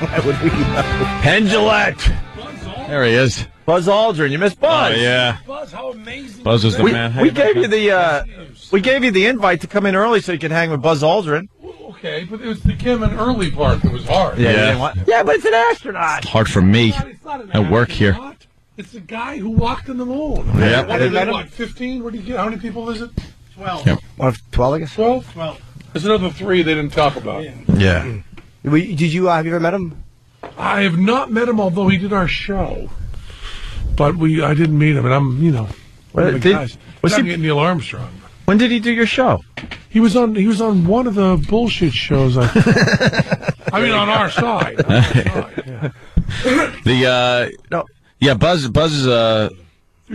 Why would we know? Penn Jillette. There he is. Buzz Aldrin. You missed Buzz. Oh, yeah. Buzz, how amazing. Buzz is the man. We gave you the invite to come in early so you could hang with Buzz Aldrin. Okay, but it was the Kim and early part that was hard. Yeah, but it's an astronaut. It's hard for me. I work here. It's the guy who walked on the moon. Yeah. What, 15? What do you get? How many people is it? 12. Yep. 12, I guess? 12? 12. There's another 3 they didn't talk about. Yeah. Have you ever met him? I have not met him, although he did our show. But I didn't meet him, and I'm, one of the guys. Was he Neil Armstrong? When did he do your show? He was on one of the bullshit shows. I mean, on our side. Buzz is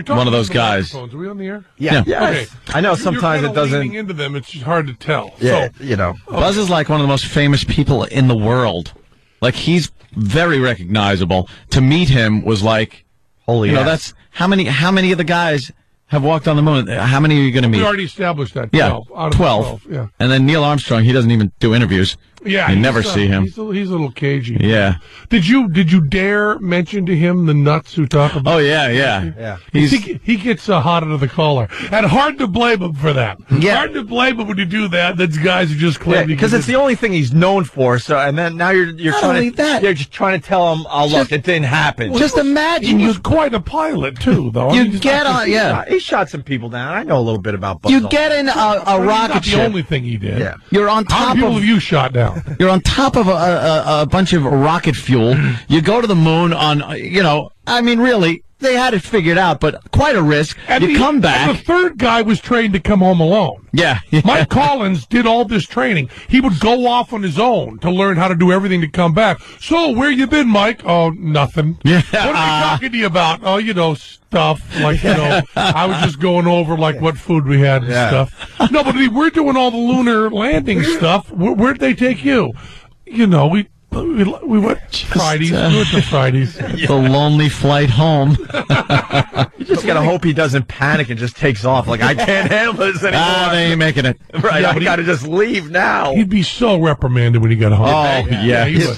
one of those guys. Are we on the air? Yeah. Okay. I know sometimes You're it doesn't. leaning into them, it's hard to tell. Yeah, so, Buzz is like one of the most famous people in the world. Like, he's very recognizable. To meet him was like, holy. That's how many of the guys have walked on the moon? How many are you going to meet? We already established that. 12. Out of 12. Yeah. And then Neil Armstrong, he doesn't even do interviews. Yeah, you never see him. He's a little cagey. Yeah. Did you dare mention to him the nuts who talk about? Oh yeah. He gets hot under the collar, and hard to blame him for that. Yeah. Hard to blame him when you do that. That's guys who just claim because it's the only thing he's known for. So, and then now you're trying to you're just trying to tell him, "Oh, look, it didn't happen." Well, just imagine he was quite a pilot too, though. He shot some people down. I know a little bit about Buzz. You get in a rocket ship. The only thing he did. Yeah. You're on top How many people have you shot down? You're on top of a bunch of rocket fuel. You go to the moon on, I mean, really, they had it figured out, but quite a risk. And you come back. And the third guy was trained to come home alone. Yeah. Mike Collins did all this training. He would go off on his own to learn how to do everything to come back. So, where you been, Mike? Oh, nothing. Yeah. What are they talking to you about? Oh, stuff. Like, I was just going over, like, what food we had and stuff. No, but we're doing all the lunar landing stuff. Where'd they take you? We went Fridays. We went to Fridays. The lonely flight home. You just gotta hope he doesn't panic and just takes off. Like, I can't handle this anymore. They ain't making it. Right, yeah, I gotta just leave now. He'd be so reprimanded when he got home. Oh, yeah. He would.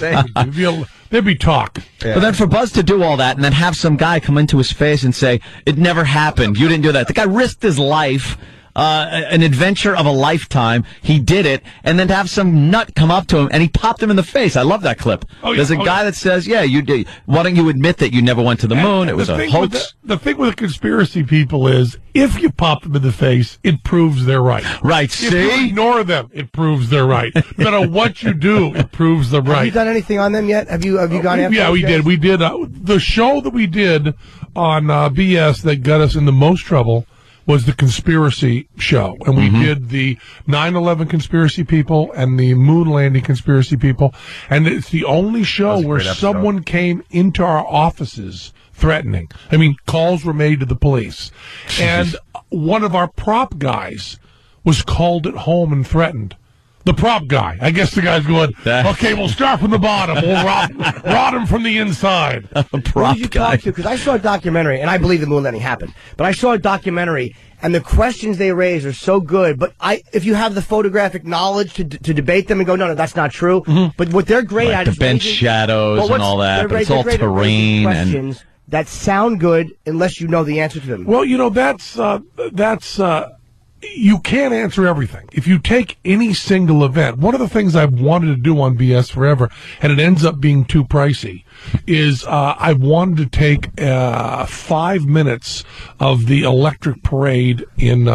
There'd be talk. Yeah. But then for Buzz to do all that and then have some guy come into his face and say, it never happened. You didn't do that. The guy risked his life. An adventure of a lifetime. He did it, and then to have some nut come up to him and he popped him in the face. I love that clip. There's a guy that says, "Yeah, you did. Why don't you admit that you never went to the moon? It was a hoax." The thing with the conspiracy people is, if you pop them in the face, it proves they're right. Right. If you ignore them, it proves they're right. No matter what you do, it proves they're right. Have you done anything on them yet? Have you gone after? Yeah, we did. We did the show that we did on BS that got us in the most trouble. Was the conspiracy show. And we did the 9/11 conspiracy people and the moon landing conspiracy people. And it's the only show where someone came into our offices threatening. I mean, calls were made to the police. And one of our prop guys was called at home and threatened. The prop guy. I guess the guy's going, okay, we'll start from the bottom. We'll rot him from the inside. A prop Who did you talk to? Because I saw a documentary, and I believe the moon landing happened. But I saw a documentary, and the questions they raise are so good. But if you have the photographic knowledge to debate them and go, no, that's not true. But what they're great at the is bench shadows and all that. But it's all terrain questions that sound good unless you know the answer to them. Well, that's you can't answer everything. If you take any single event, one of the things I've wanted to do on BS forever, and it ends up being too pricey, is I wanted to take 5 minutes of the electric parade in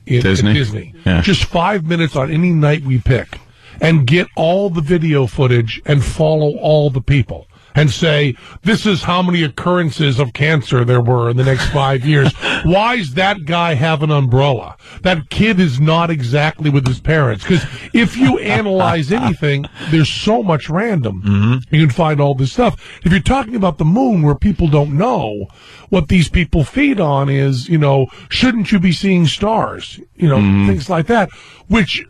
Disney. Yeah. Just 5 minutes on any night we pick, and get all the video footage and follow all the people. And say, this is how many occurrences of cancer there were in the next 5 years. Why does that guy have an umbrella? That kid is not exactly with his parents. Because if you analyze anything, there's so much random. You can find all this stuff. If you're talking about the moon where people don't know, what these people feed on is, shouldn't you be seeing stars? Things like that. Which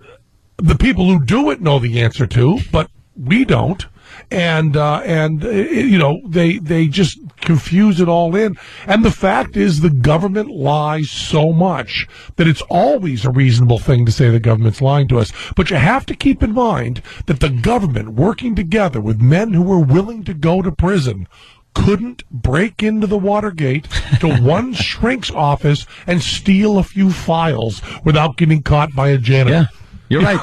the people who do it know the answer to, but we don't. And they just confuse it all in. And the fact is the government lies so much that it's always a reasonable thing to say the government's lying to us. But you have to keep in mind that the government, working together with men who were willing to go to prison, couldn't break into the Watergate to one shrink's office and steal a few files without getting caught by a janitor. Yeah. You're right.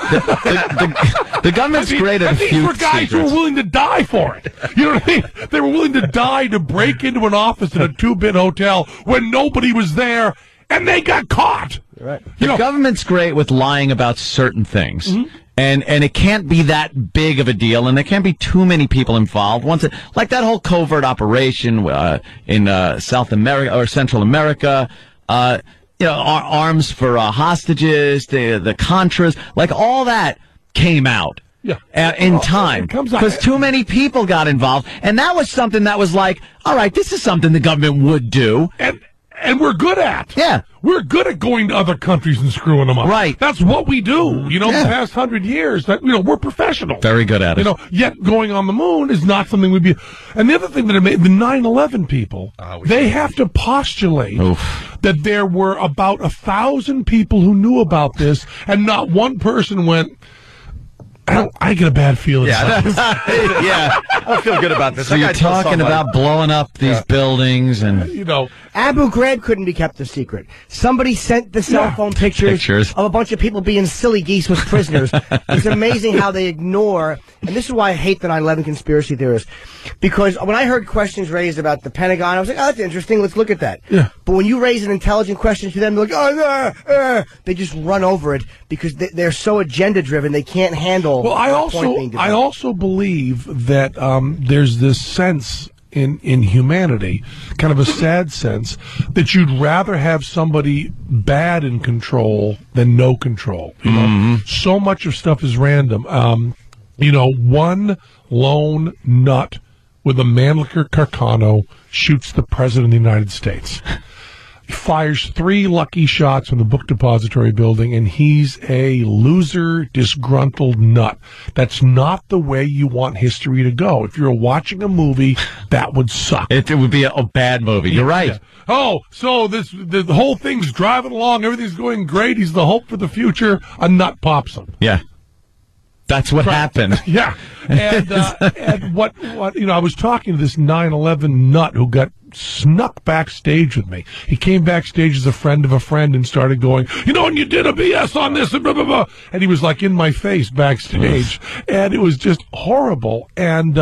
The government's great at a few these were guys who were willing to die for it. You know what I mean? They were willing to die to break into an office in a 2-bit hotel when nobody was there, and they got caught. Right. The government's great with lying about certain things. Mm-hmm. And it can't be that big of a deal, and there can't be too many people involved. Like that whole covert operation in South America or Central America, arms for hostages, the Contras, like all that came out in time because too many people got involved, and that was something that was like, all right, this is something the government would do. And we're good at. Yeah. We're good at going to other countries and screwing them up. Right. That's what we do. The past 100 years, we're professional. Very good at it. Yet going on the moon is not something we'd be. And the other thing that it made, the 9/11 people, they have to postulate that there were about 1,000 people who knew about this, and not one person went, I get a bad feeling. Yeah, I don't feel good about this. So you're talking about blowing up these buildings and... Abu Ghraib couldn't be kept a secret. Somebody sent the cell phone pictures of a bunch of people being silly geese with prisoners. It's amazing how they ignore, and this is why I hate the 9/11 conspiracy theorists, because when I heard questions raised about the Pentagon, I was like, that's interesting, let's look at that. Yeah. But when you raise an intelligent question to them, they're like, they just run over it because they're so agenda-driven, they can't handle... Well, I also believe that there's this sense in humanity, kind of a sad sense, that you'd rather have somebody bad in control than no control. So much of stuff is random. One lone nut with a Mannlicher Carcano shoots the President of the United States. Fires 3 lucky shots from the book depository building, and he's a loser, disgruntled nut. That's not the way you want history to go. If you're watching a movie, that would suck. It would be a bad movie. You're right. Yeah. Oh, so the whole thing's driving along, everything's going great, he's the hope for the future, a nut pops him. Yeah. That's what happened. Yeah. And what I was talking to this 9/11 nut who got snuck backstage with me. He came backstage as a friend of a friend and started going, and you did a BS on this and blah, blah, blah. And he was like in my face backstage. And it was just horrible. And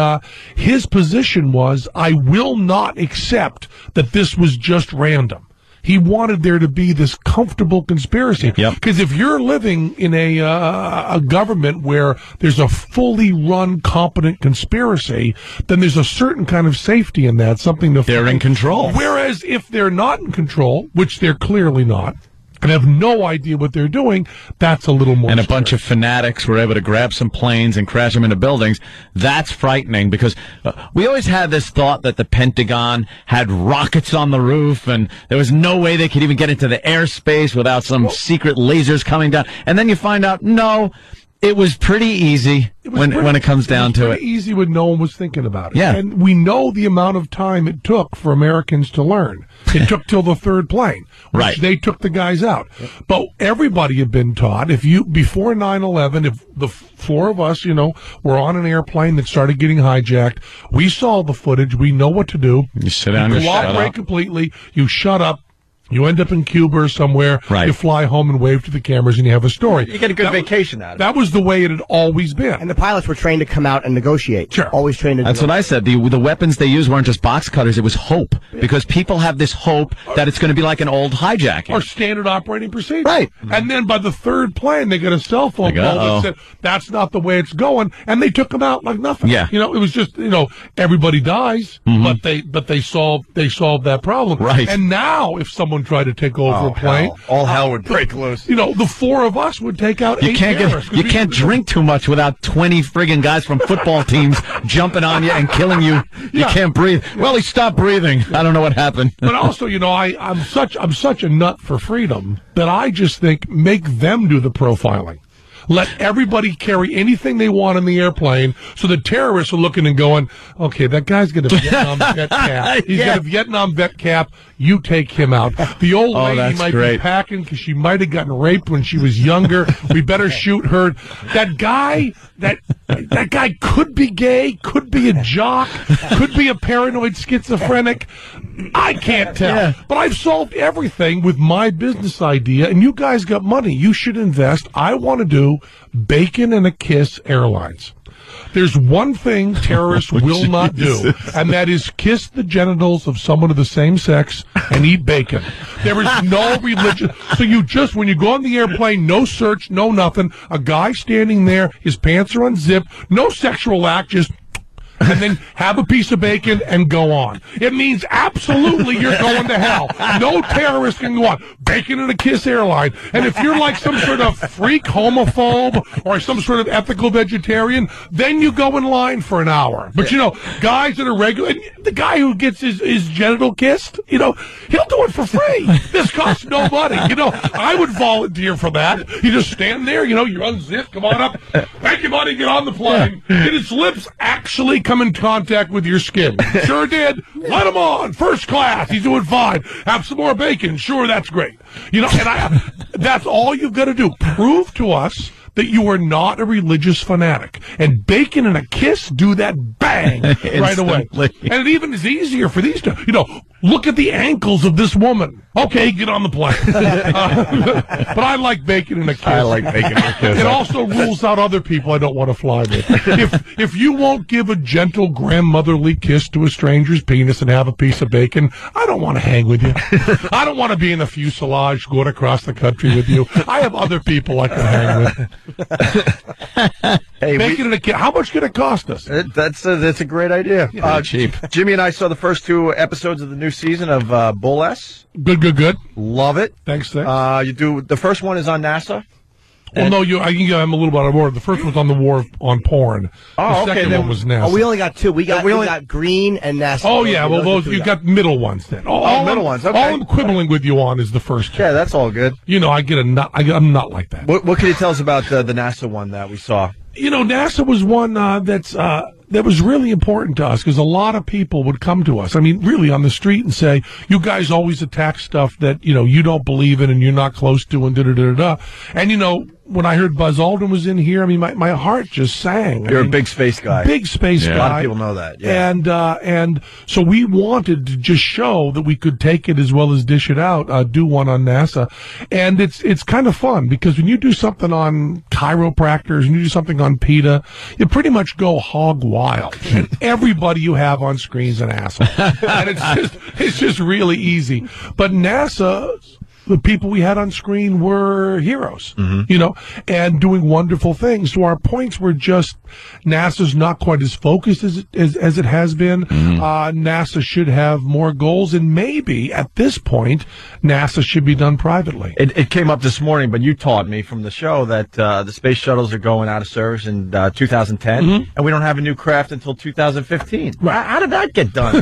his position was, I will not accept that this was just random. He wanted there to be this comfortable conspiracy. Because if you're living in a government where there's a fully run, competent conspiracy, then there's a certain kind of safety in that, something to... They're in control. Whereas if they're not in control, which they're clearly not, and have no idea what they're doing, that's a little more... And a bunch of fanatics were able to grab some planes and crash them into buildings. That's frightening because we always had this thought that the Pentagon had rockets on the roof and there was no way they could even get into the airspace without some secret lasers coming down. And then you find out, no, it was pretty easy when it comes down to it. Pretty easy when no one was thinking about it. Yeah. And we know the amount of time it took for Americans to learn. It took till the third plane. Which they took the guys out. But everybody had been taught, before 9/11, if the 4 of us, were on an airplane that started getting hijacked, we saw the footage, we know what to do. You sit down and shut up. Cooperate completely, you shut up. You end up in Cuba or somewhere, you fly home and wave to the cameras, and you have a story. You get a good vacation out of it. That was the way it had always been. And the pilots were trained to come out and negotiate. Sure. Always trained to That's what I said. The weapons they used weren't just box cutters, it was hope. Because people have this hope that it's going to be like an old hijacking. Or standard operating procedure. Right. And then by the third plane, they got a cell phone call that said, that's not the way it's going, and they took them out like nothing. Yeah. It was just, everybody dies, but they solved that problem. Right. And now, if someone tried to take over a plane, all hell would break loose. The 4 of us would take out 8 terrorists. You can't drink too much without 20 friggin' guys from football teams jumping on you and killing you. You can't breathe. Well, he stopped breathing. I don't know what happened. But also, I'm such a nut for freedom that I just think make them do the profiling. Let everybody carry anything they want in the airplane, so the terrorists are looking and going, okay, that guy's got a Vietnam vet cap. He's got a Vietnam vet cap. You take him out. The old lady might be packing because she might have gotten raped when she was younger. We better shoot her. That guy could be gay, could be a jock, could be a paranoid schizophrenic. I can't tell. Yeah. But I've solved everything with my business idea, and you guys got money. You should invest. I want to do Bacon and a Kiss Airlines. There's one thing terrorists will not do, and that is kiss the genitals of someone of the same sex and eat bacon. There is no religion. So you just, when you go on the airplane, no search, no nothing, a guy standing there, his pants are unzipped, no sexual act, just and then have a piece of bacon and go on. It means absolutely you're going to hell. No terrorist can go on. Bacon and a Kiss airline. And if you're like some sort of freak homophobe or some sort of ethical vegetarian, then you go in line for an hour. But, you know, guys that are regular, the guy who gets his genital kissed, you know, he'll do it for free. This costs no money. You know, I would volunteer for that. You just stand there, you know, you're unzipped, come on up. Thank you, buddy, get on the plane. Did his lips actually come in contact with your skin? Sure did. Let him on. First class. He's doing fine. Have some more bacon. Sure, that's great. You know, and that's all you've got to do. Prove to us that you are not a religious fanatic. And Bacon and a Kiss do that bang right away. And it even is easier for these two. You know, look at the ankles of this woman. Okay, get on the plane. But I like Bacon and a Kiss. I like Bacon and a Kiss. It also rules out other people I don't want to fly with. If you won't give a gentle grandmotherly kiss to a stranger's penis and have a piece of bacon, I don't want to hang with you. I don't want to be in a fuselage going across the country with you. I have other people I can hang with. Hey, Bacon and a Kiss. How much could it cost us? That's a great idea. Cheap. Jimmy and I saw the first 2 episodes of the new season of Bull S. Good. Love it. Thanks. You do the first one is on NASA. Well, no, I can give him a little bit more. The first one's on the war on porn. Oh, the second one was NASA. Oh, we only got 2. We got Green and NASA. Oh, yeah. Well, those you got middle ones then. Middle ones. Okay. All I'm quibbling with you on is the first 2. Yeah, that's all good. You know, I get a nut. I'm not like that. What can you tell us about the NASA one that we saw? You know, NASA was one that was really important to us because a lot of people would come to us. I mean, really on the street and say, you guys always attack stuff that, you know, you don't believe in and you're not close to and da-da-da-da-da. And, you know, when I heard Buzz Aldrin was in here, I mean, my heart just sang. You're a big space guy. Big space guy. A lot of people know that. Yeah. And so we wanted to just show that we could take it as well as dish it out, do one on NASA. And it's kind of fun because when you do something on chiropractors and you do something on PETA, you pretty much go hog wild. And everybody you have on screen is an asshole. And it's just really easy. But NASA, the people we had on screen were heroes, you know, and doing wonderful things. So our points were just NASA's not quite as focused as it has been. NASA should have more goals, and maybe at this point, NASA should be done privately. It came up this morning, but you taught me from the show that the space shuttles are going out of service in 2010, and we don't have a new craft until 2015. Right. How did that get done?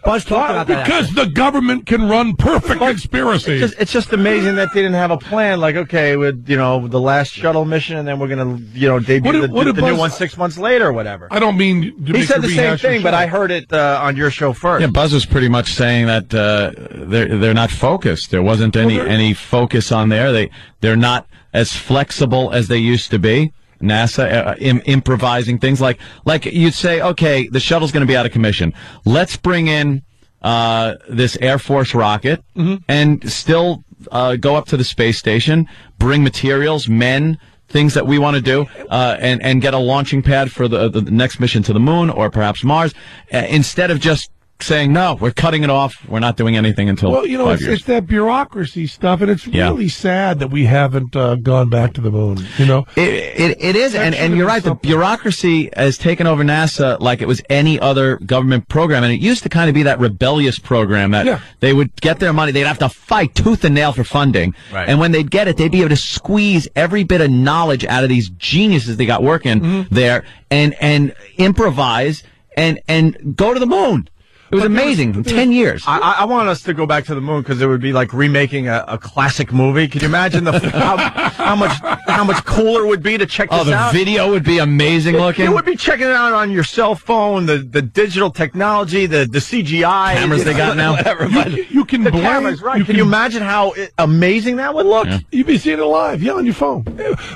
Buzz talked about that. Because the government can run perfect conspiracies. It's just amazing that they didn't have a plan. Like, okay, with the last shuttle mission, and then we're going to debut the new one 6 months later or whatever. I don't mean to he said the same thing, but I heard it on your show first. Yeah, Buzz was pretty much saying that they're not focused. There wasn't any focus on there. They're not as flexible as they used to be. NASA improvising things like you'd say, okay, the shuttle's going to be out of commission. Let's bring in this Air Force rocket and still go up to the space station, bring materials, men, things that we want to do, and get a launching pad for the next mission to the moon or perhaps Mars, instead of just saying, no, we're cutting it off. We're not doing anything until 5 years. It's that bureaucracy stuff, and it's really sad that we haven't gone back to the moon, you know? It is, and you're right. The bureaucracy has taken over NASA like it was any other government program, and it used to kind of be that rebellious program that they would get their money. They'd have to fight tooth and nail for funding, and when they'd get it, they'd be able to squeeze every bit of knowledge out of these geniuses they got working there and improvise and go to the moon. It was amazing. In 10 years. I want us to go back to the moon because it would be like remaking a classic movie. Can you imagine how much cooler it would be to check this out? Oh, the video would be amazing looking. You would be checking it out on your cell phone, the digital technology, the CGI. Cameras they got now. You can the blame. cameras, right. Can you imagine how amazing that would look? Yeah. You'd be seeing it live, on your phone.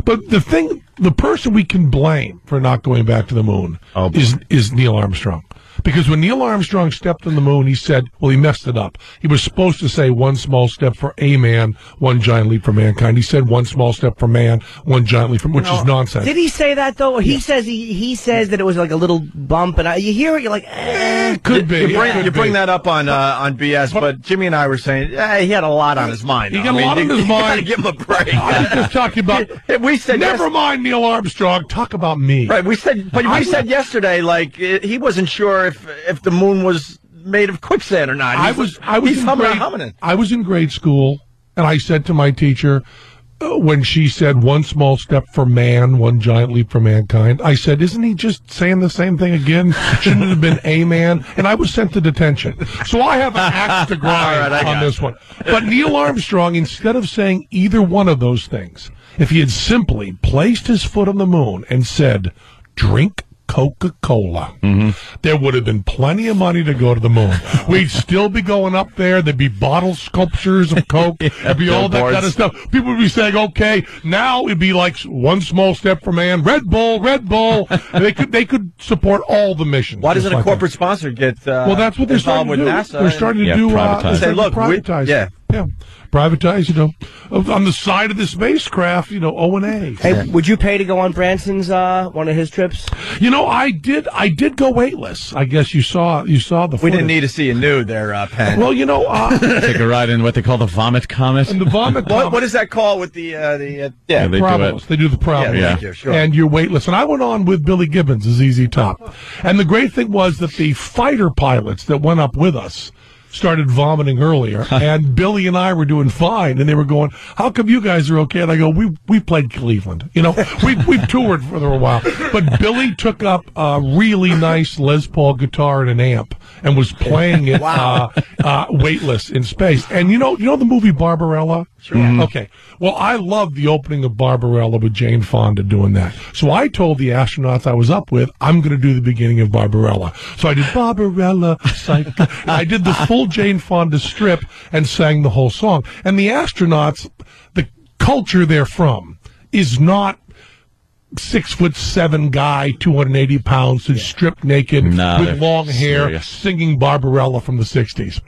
But the person we can blame for not going back to the moon is Neil Armstrong. Because when Neil Armstrong stepped on the moon, he said, well, he messed it up. He was supposed to say one small step for a man, one giant leap for mankind. He said one small step for man, one giant leap for, which is nonsense. Did he say that, though? He says he says that it was like a little bump, and you hear it, you're like, Could be. You bring that up on BS, but Jimmy and I were saying, he had a lot on his mind. He got a lot on his mind. Give him a break. I was just talking about, we said never mind Neil Armstrong, talk about me. Right, we said yesterday, like, he wasn't sure if the moon was made of quicksand or not. I was in grade school, and I said to my teacher, when she said one small step for man, one giant leap for mankind, I said, isn't he just saying the same thing again? Shouldn't it have been a man? And I was sent to detention. So I have an axe to grind on this one. But Neil Armstrong, instead of saying either one of those things, if he had simply placed his foot on the moon and said, drink Coca-Cola, there would have been plenty of money to go to the moon. We'd still be going up there. There'd be bottle sculptures of Coke. There'd be all that kind of stuff. People would be saying, okay, now it'd be like one small step for man, Red Bull. They could support all all the missions. Why doesn't a corporate sponsor get well, that's what they're starting to do. NASA they're starting to do privatize. Say, look, privatize. Yeah, privatize. On the side of the spacecraft, O&A. Hey, would you pay to go on Branson's one of his trips? I did go weightless. I guess you saw the footage. We didn't need to see you nude there, Penn. Well, take a ride in what they call the vomit comet. And the vomit what is that called with the they Provost. They do the Provost. Yeah, thank you, sure. And you're weightless. And I went on with Billy Gibbons as ZZ Top. And the great thing was that the fighter pilots that went up with us started vomiting earlier, and Billy and I were doing fine, and they were going, how come you guys are okay? And I go, we played Cleveland. We've toured for a while. But Billy took up a really nice Les Paul guitar and an amp and was playing it weightless in space. And you know the movie Barbarella? Sure. Mm-hmm. Okay. Well, I love the opening of Barbarella with Jane Fonda doing that. So I told the astronauts I was up with, I'm going to do the beginning of Barbarella. So I did Barbarella, I did the full Jane Fonda strip and sang the whole song. And the astronauts, the culture they're from is not 6'7" guy, 280 pounds, and stripped naked with long hair, singing Barbarella from the 60s.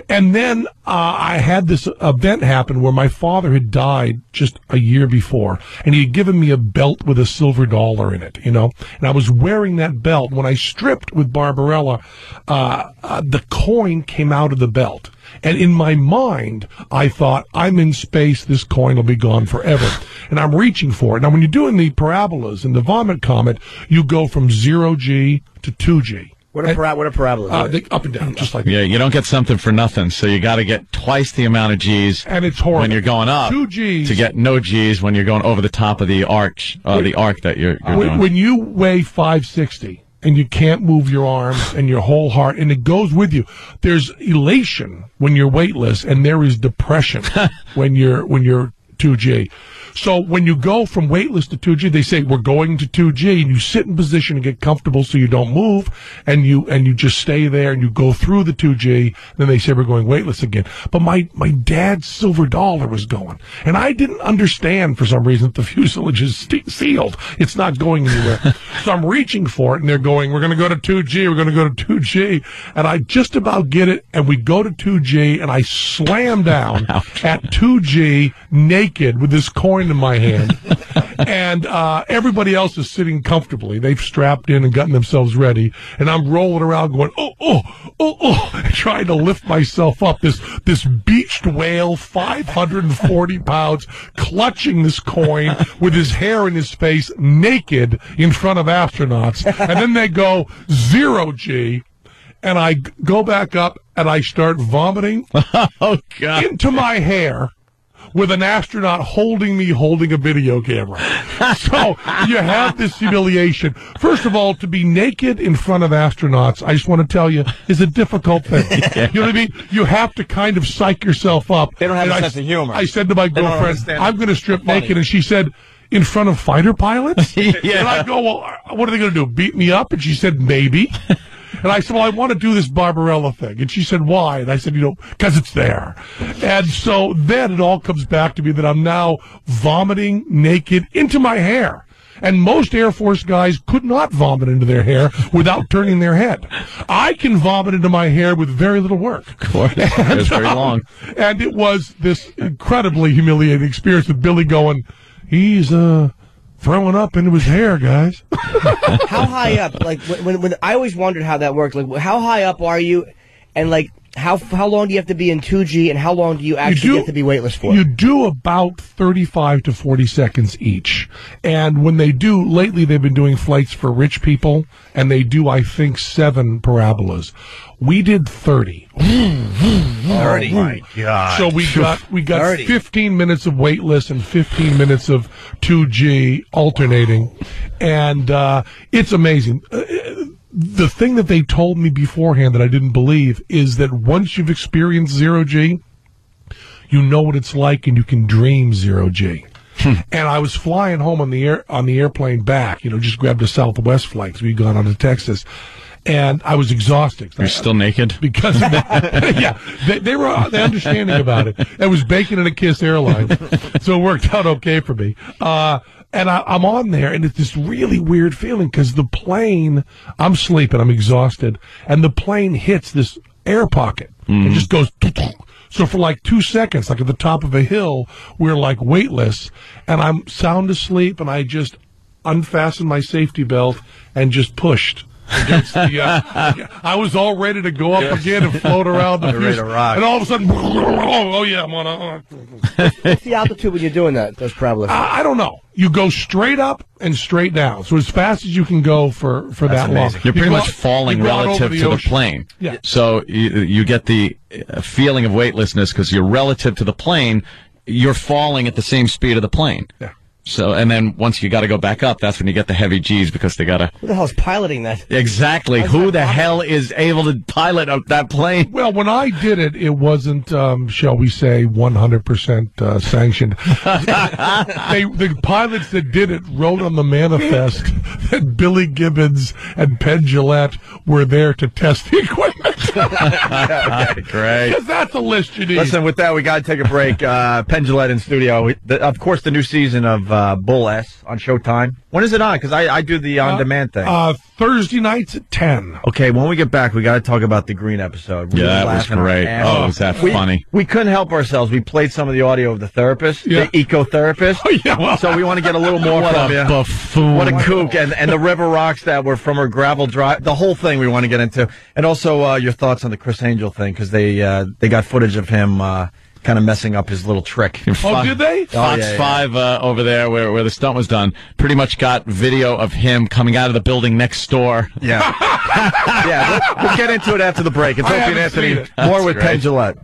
And then I had this event happen where my father had died just a year before, and he had given me a belt with a silver dollar in it, and I was wearing that belt. When I stripped with Barbarella, the coin came out of the belt. And in my mind, I thought, I'm in space, this coin will be gone forever. And I'm reaching for it. Now, when you're doing the parabolas in the Vomit Comet, you go from 0G to 2G. What a parabola? Up and down, just like that. Yeah, you don't get something for nothing, so you got to get twice the amount of G's. And it's horrible. When you're going up. 2 G's. To get no G's when you're going over the top of the arch, the arc that you're doing. When you weigh 560... and you can't move your arms and your whole heart, and it goes with you. There's elation when you're weightless, and there is depression when you're 2G. So when you go from weightless to 2G, they say, we're going to 2G, and you sit in position and get comfortable so you don't move, and you just stay there, and you go through the 2G, and then they say, we're going weightless again. But my dad's silver dollar was going, and I didn't understand for some reason that the fuselage is sealed. It's not going anywhere. So I'm reaching for it, and they're going, we're going to go to 2G, we're going to go to 2G, and I just about get it, and we go to 2G, and I slam down at 2G naked with this coin in my hand, and everybody else is sitting comfortably. They've strapped in and gotten themselves ready, and I'm rolling around going, trying to lift myself up. This beached whale, 540 pounds, clutching this coin with his hair in his face, naked in front of astronauts, and then they go 0G, and I go back up, and I start vomiting oh, God. into my hair, with an astronaut holding a video camera. So you have this humiliation. First of all, to be naked in front of astronauts, I just want to tell you, is a difficult thing. You know what I mean? You have to kind of psych yourself up. They don't have a sense of humor. I said to my girlfriend, I'm going to strip naked, and she said, in front of fighter pilots? And I go, well, what are they going to do, beat me up? And she said, maybe. And I said, well, I want to do this Barbarella thing. And she said, why? And I said, because it's there. And so then it all comes back to me that I'm now vomiting naked into my hair. And most Air Force guys could not vomit into their hair without turning their head. I can vomit into my hair with very little work. Of course. It's very long. And it was this incredibly humiliating experience with Billy going, he's throwing up into his hair, guys. How high up? Like, when I always wondered how that worked. Like, how high up are you? And, like, how long do you have to be in 2G, and how long do you actually get to be weightless for? You do about 35 to 40 seconds each. And when they do, lately they've been doing flights for rich people, and they do, I think, 7 parabolas. We did 30. 30. Oh my God. So we got 30. 15 minutes of weightless and 15 minutes of 2G alternating. And it's amazing. The thing that they told me beforehand that I didn't believe is that once you've experienced 0G, you know what it's like and you can dream 0G. And I was flying home on the airplane back, just grabbed a Southwest flight because we'd gone on to Texas. And I was exhausted. You're still naked? Because of that. Yeah, they were understanding about it. It was Bacon and a Kiss Airlines, so it worked out okay for me. And I'm on there, and it's this really weird feeling because the plane, I'm sleeping, I'm exhausted, and the plane hits this air pocket. It just goes. So for like 2 seconds, like at the top of a hill, we're like weightless, and I'm sound asleep, and I just unfastened my safety belt and just pushed. Against the, I was all ready to go up again and float around the ready to rock. And all of a sudden, oh yeah, I'm on. What's the altitude when you're doing those parabolas? I don't know. You go straight up and straight down, so as fast as you can go for that long. You're pretty much falling relative to the plane. Yeah. So you get the feeling of weightlessness because you're relative to the plane. You're falling at the same speed of the plane. Yeah. So, and then once you got to go back up, that's when you get the heavy G's because they got to. Who the hell is piloting that? Exactly. Who the hell is able to pilot that plane? Well, when I did it, it wasn't, shall we say, 100% sanctioned. The pilots that did it wrote on the manifest that Billy Gibbons and Penn Jillette were there to test the equipment. Okay, great. Because that's a list you need. Listen, with that, we got to take a break. Penn Jillette in studio. Of course, the new season of Bull S on Showtime. When is it on? Because I do the on-demand thing. Thursday nights at 10. Okay, when we get back, we got to talk about the Green episode. That was great. Oh, was that funny? We couldn't help ourselves. We played some of the audio of the therapist, the eco-therapist. Oh, yeah, well, so we want to get a little more from you. Buffoon. What a kook. And the river rocks that were from her gravel drive. The whole thing we want to get into. And also your thoughts on the Chris Angel thing, because they got footage of him kind of messing up his little trick. Oh, did they? Fox 5 over there where the stunt was done pretty much got video of him coming out of the building next door. Yeah. Yeah, we'll get into it after the break. It's Opie and Anthony. More with Penn Jillette.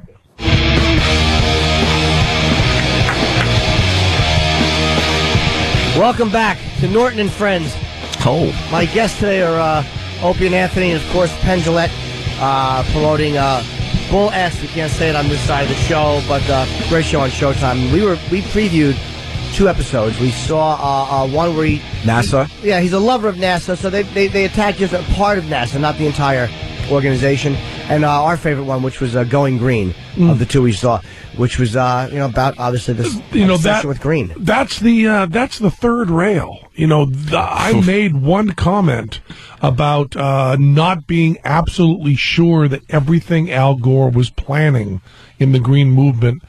Welcome back to Norton and Friends. Oh. My guests today are Opie and Anthony, and of course Penn Jillette, promoting Bull S. We can't say it on this side of the show, but great show on Showtime. We previewed 2 episodes. We saw one where NASA. Yeah, he's a lover of NASA, so they attacked just a part of NASA, not the entire organization. And our favorite one, which was Going Green, of the 2 we saw, which was about obviously this obsession with green. That's the third rail. I made one comment about not being absolutely sure that everything Al Gore was planning in the green movement.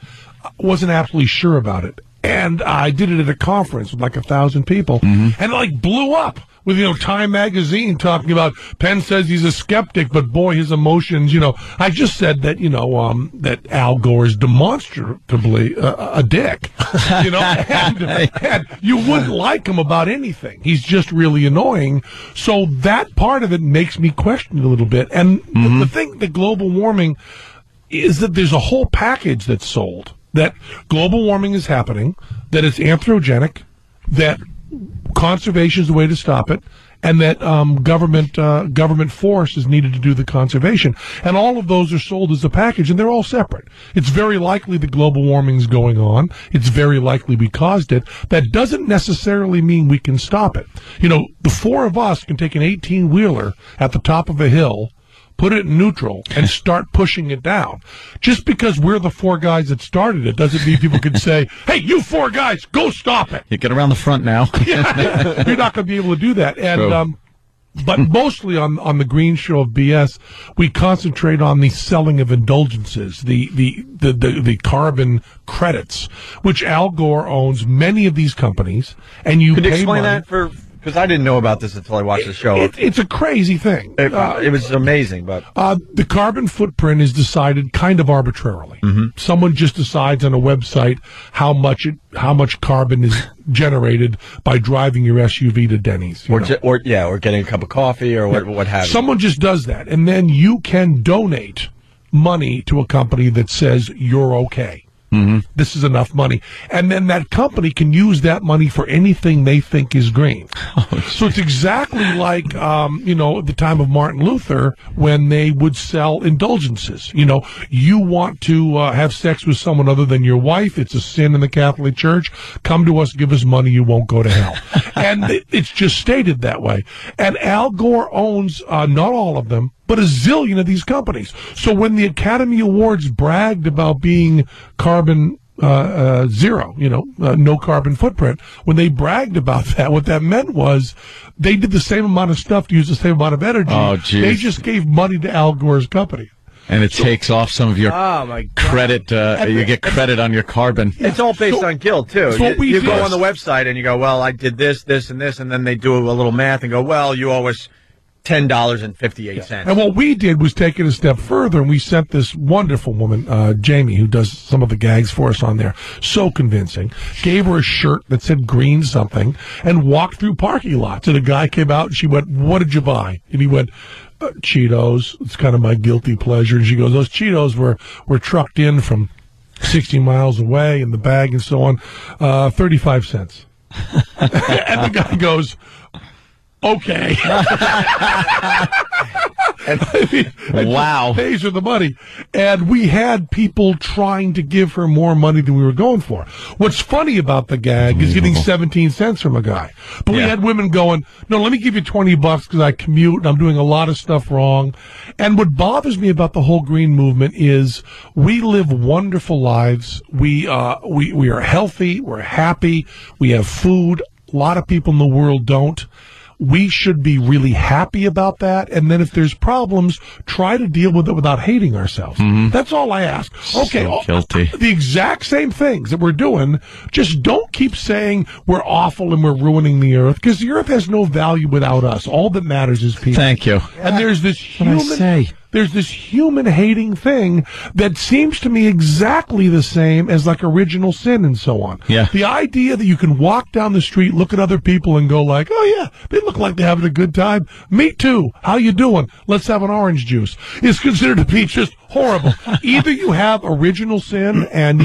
Wasn't absolutely sure about it. And I did it at a conference with like 1,000 people, and it blew up with, Time Magazine talking about Penn says he's a skeptic, but boy, his emotions, I just said that, that Al Gore is demonstrably a dick, and you wouldn't like him about anything. He's just really annoying. So that part of it makes me question it a little bit. And the thing, the global warming, is that there's a whole package that's sold. that global warming is happening, that it's anthropogenic, that conservation is the way to stop it, and that government force is needed to do the conservation. And all of those are sold as a package, and they're all separate. It's very likely that global warming is going on. It's very likely we caused it. That doesn't necessarily mean we can stop it. The four of us can take an 18-wheeler at the top of a hill, put it in neutral, and start pushing it down. Just because we're the four guys that started it doesn't mean people can say, hey, you four guys, go stop it. You get around the front now. Yeah, you're not going to be able to do that. And but mostly on the Green Show of BS, we concentrate on the selling of indulgences, the carbon credits, which Al Gore owns many of these companies, and you Could you pay explain money. that because I didn't know about this until I watched the show. It's a crazy thing. It was amazing, but the carbon footprint is decided kind of arbitrarily. Mm-hmm. Someone just decides on a website how much carbon is generated by driving your SUV to Denny's, or getting a cup of coffee or what have you. Someone just does that, and then you can donate money to a company that says you're okay. Mm-hmm. This is enough money. And then that company can use that money for anything they think is green. So it's exactly like, the time of Martin Luther when they would sell indulgences. You want to have sex with someone other than your wife. It's a sin in the Catholic Church. Come to us, give us money, you won't go to hell. And it's just stated that way. And Al Gore owns, not all of them, but a zillion of these companies. So when the Academy Awards bragged about being carbon zero, no carbon footprint, when they bragged about that, what that meant was they did the same amount of stuff to use the same amount of energy. Oh, geez. They just gave money to Al Gore's company. And it takes off some of your my God. credit. You get credit on your carbon. It's all based on guilt, too. You go on the website and you go, well, I did this, this, and this, and then they do a little math and go, well, you owe us $10.58. And what we did was take it a step further, and we sent this wonderful woman, Jamie, who does some of the gags for us on there, so convincing, gave her a shirt that said green something, and walked through parking lots. And a guy came out, and she went, what did you buy? And he went, Cheetos. It's kind of my guilty pleasure. And she goes, those Cheetos were trucked in from 60 miles away in the bag and so on, 35 cents. And the guy goes, okay. Wow. Pays her the money. And we had people trying to give her more money than we were going for. What's funny about the gag is getting 17 cents from a guy. But we had women going, no, let me give you $20 because I commute and I'm doing a lot of stuff wrong. And what bothers me about the whole green movement is we live wonderful lives. We are healthy. We're happy. We have food. A lot of people in the world don't. We should be really happy about that, and then if there's problems, try to deal with it without hating ourselves. Mm-hmm. That's all I ask. Okay, so guilty. The exact same things that we're doing, just don't keep saying we're awful and we're ruining the earth, because the earth has no value without us. All that matters is people. Thank you. And there's this human hating thing that seems to me exactly the same as like original sin and so on. Yeah. The idea that you can walk down the street, look at other people and go like, oh yeah, they look like they're having a good time. Me too. How you doing? Let's have an orange juice. Is considered to be just horrible. Either you have original sin and,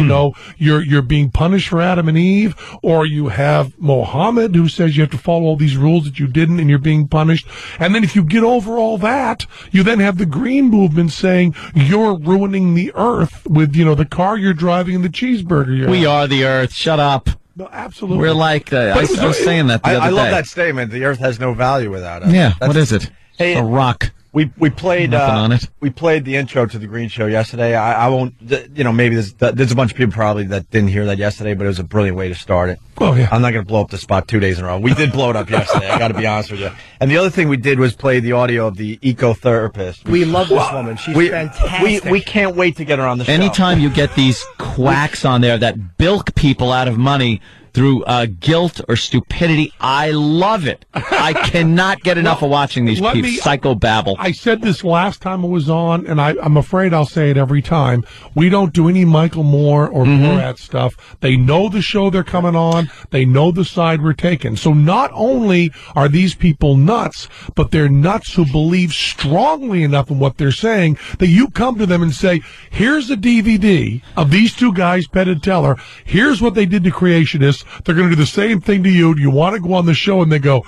you're being punished for Adam and Eve, or you have Mohammed who says you have to follow all these rules that you didn't and you're being punished. And then if you get over all that, you then have the green movement saying you're ruining the earth with, the car you're driving and the cheeseburger you're We having. are the earth. Shut up. No, absolutely. We're like, I was saying that the other day. I love that statement. The earth has no value without us. Yeah, what is it? Hey, a rock. We played Nothing on it. We played the intro to the Green Show yesterday. I won't, maybe there's a bunch of people probably that didn't hear that yesterday, but it was a brilliant way to start it. Oh yeah. I'm not going to blow up the spot 2 days in a row. We did blow it up yesterday. I got to be honest with you. And the other thing we did was play the audio of the ecotherapist. We love this woman. She's fantastic. We can't wait to get her on the show. Anytime you get these quacks on there that bilk people out of money, through guilt or stupidity. I love it. I cannot get enough of watching these people psychobabble. I said this last time I was on, and I'm afraid I'll say it every time. We don't do any Michael Moore or Borat stuff. They know the show they're coming on. They know the side we're taking. So not only are these people nuts, but they're nuts who believe strongly enough in what they're saying that you come to them and say, here's a DVD of these two guys, Penn and Teller. Here's what they did to creationists. They're going to do the same thing to you. Do you want to go on the show? And they go,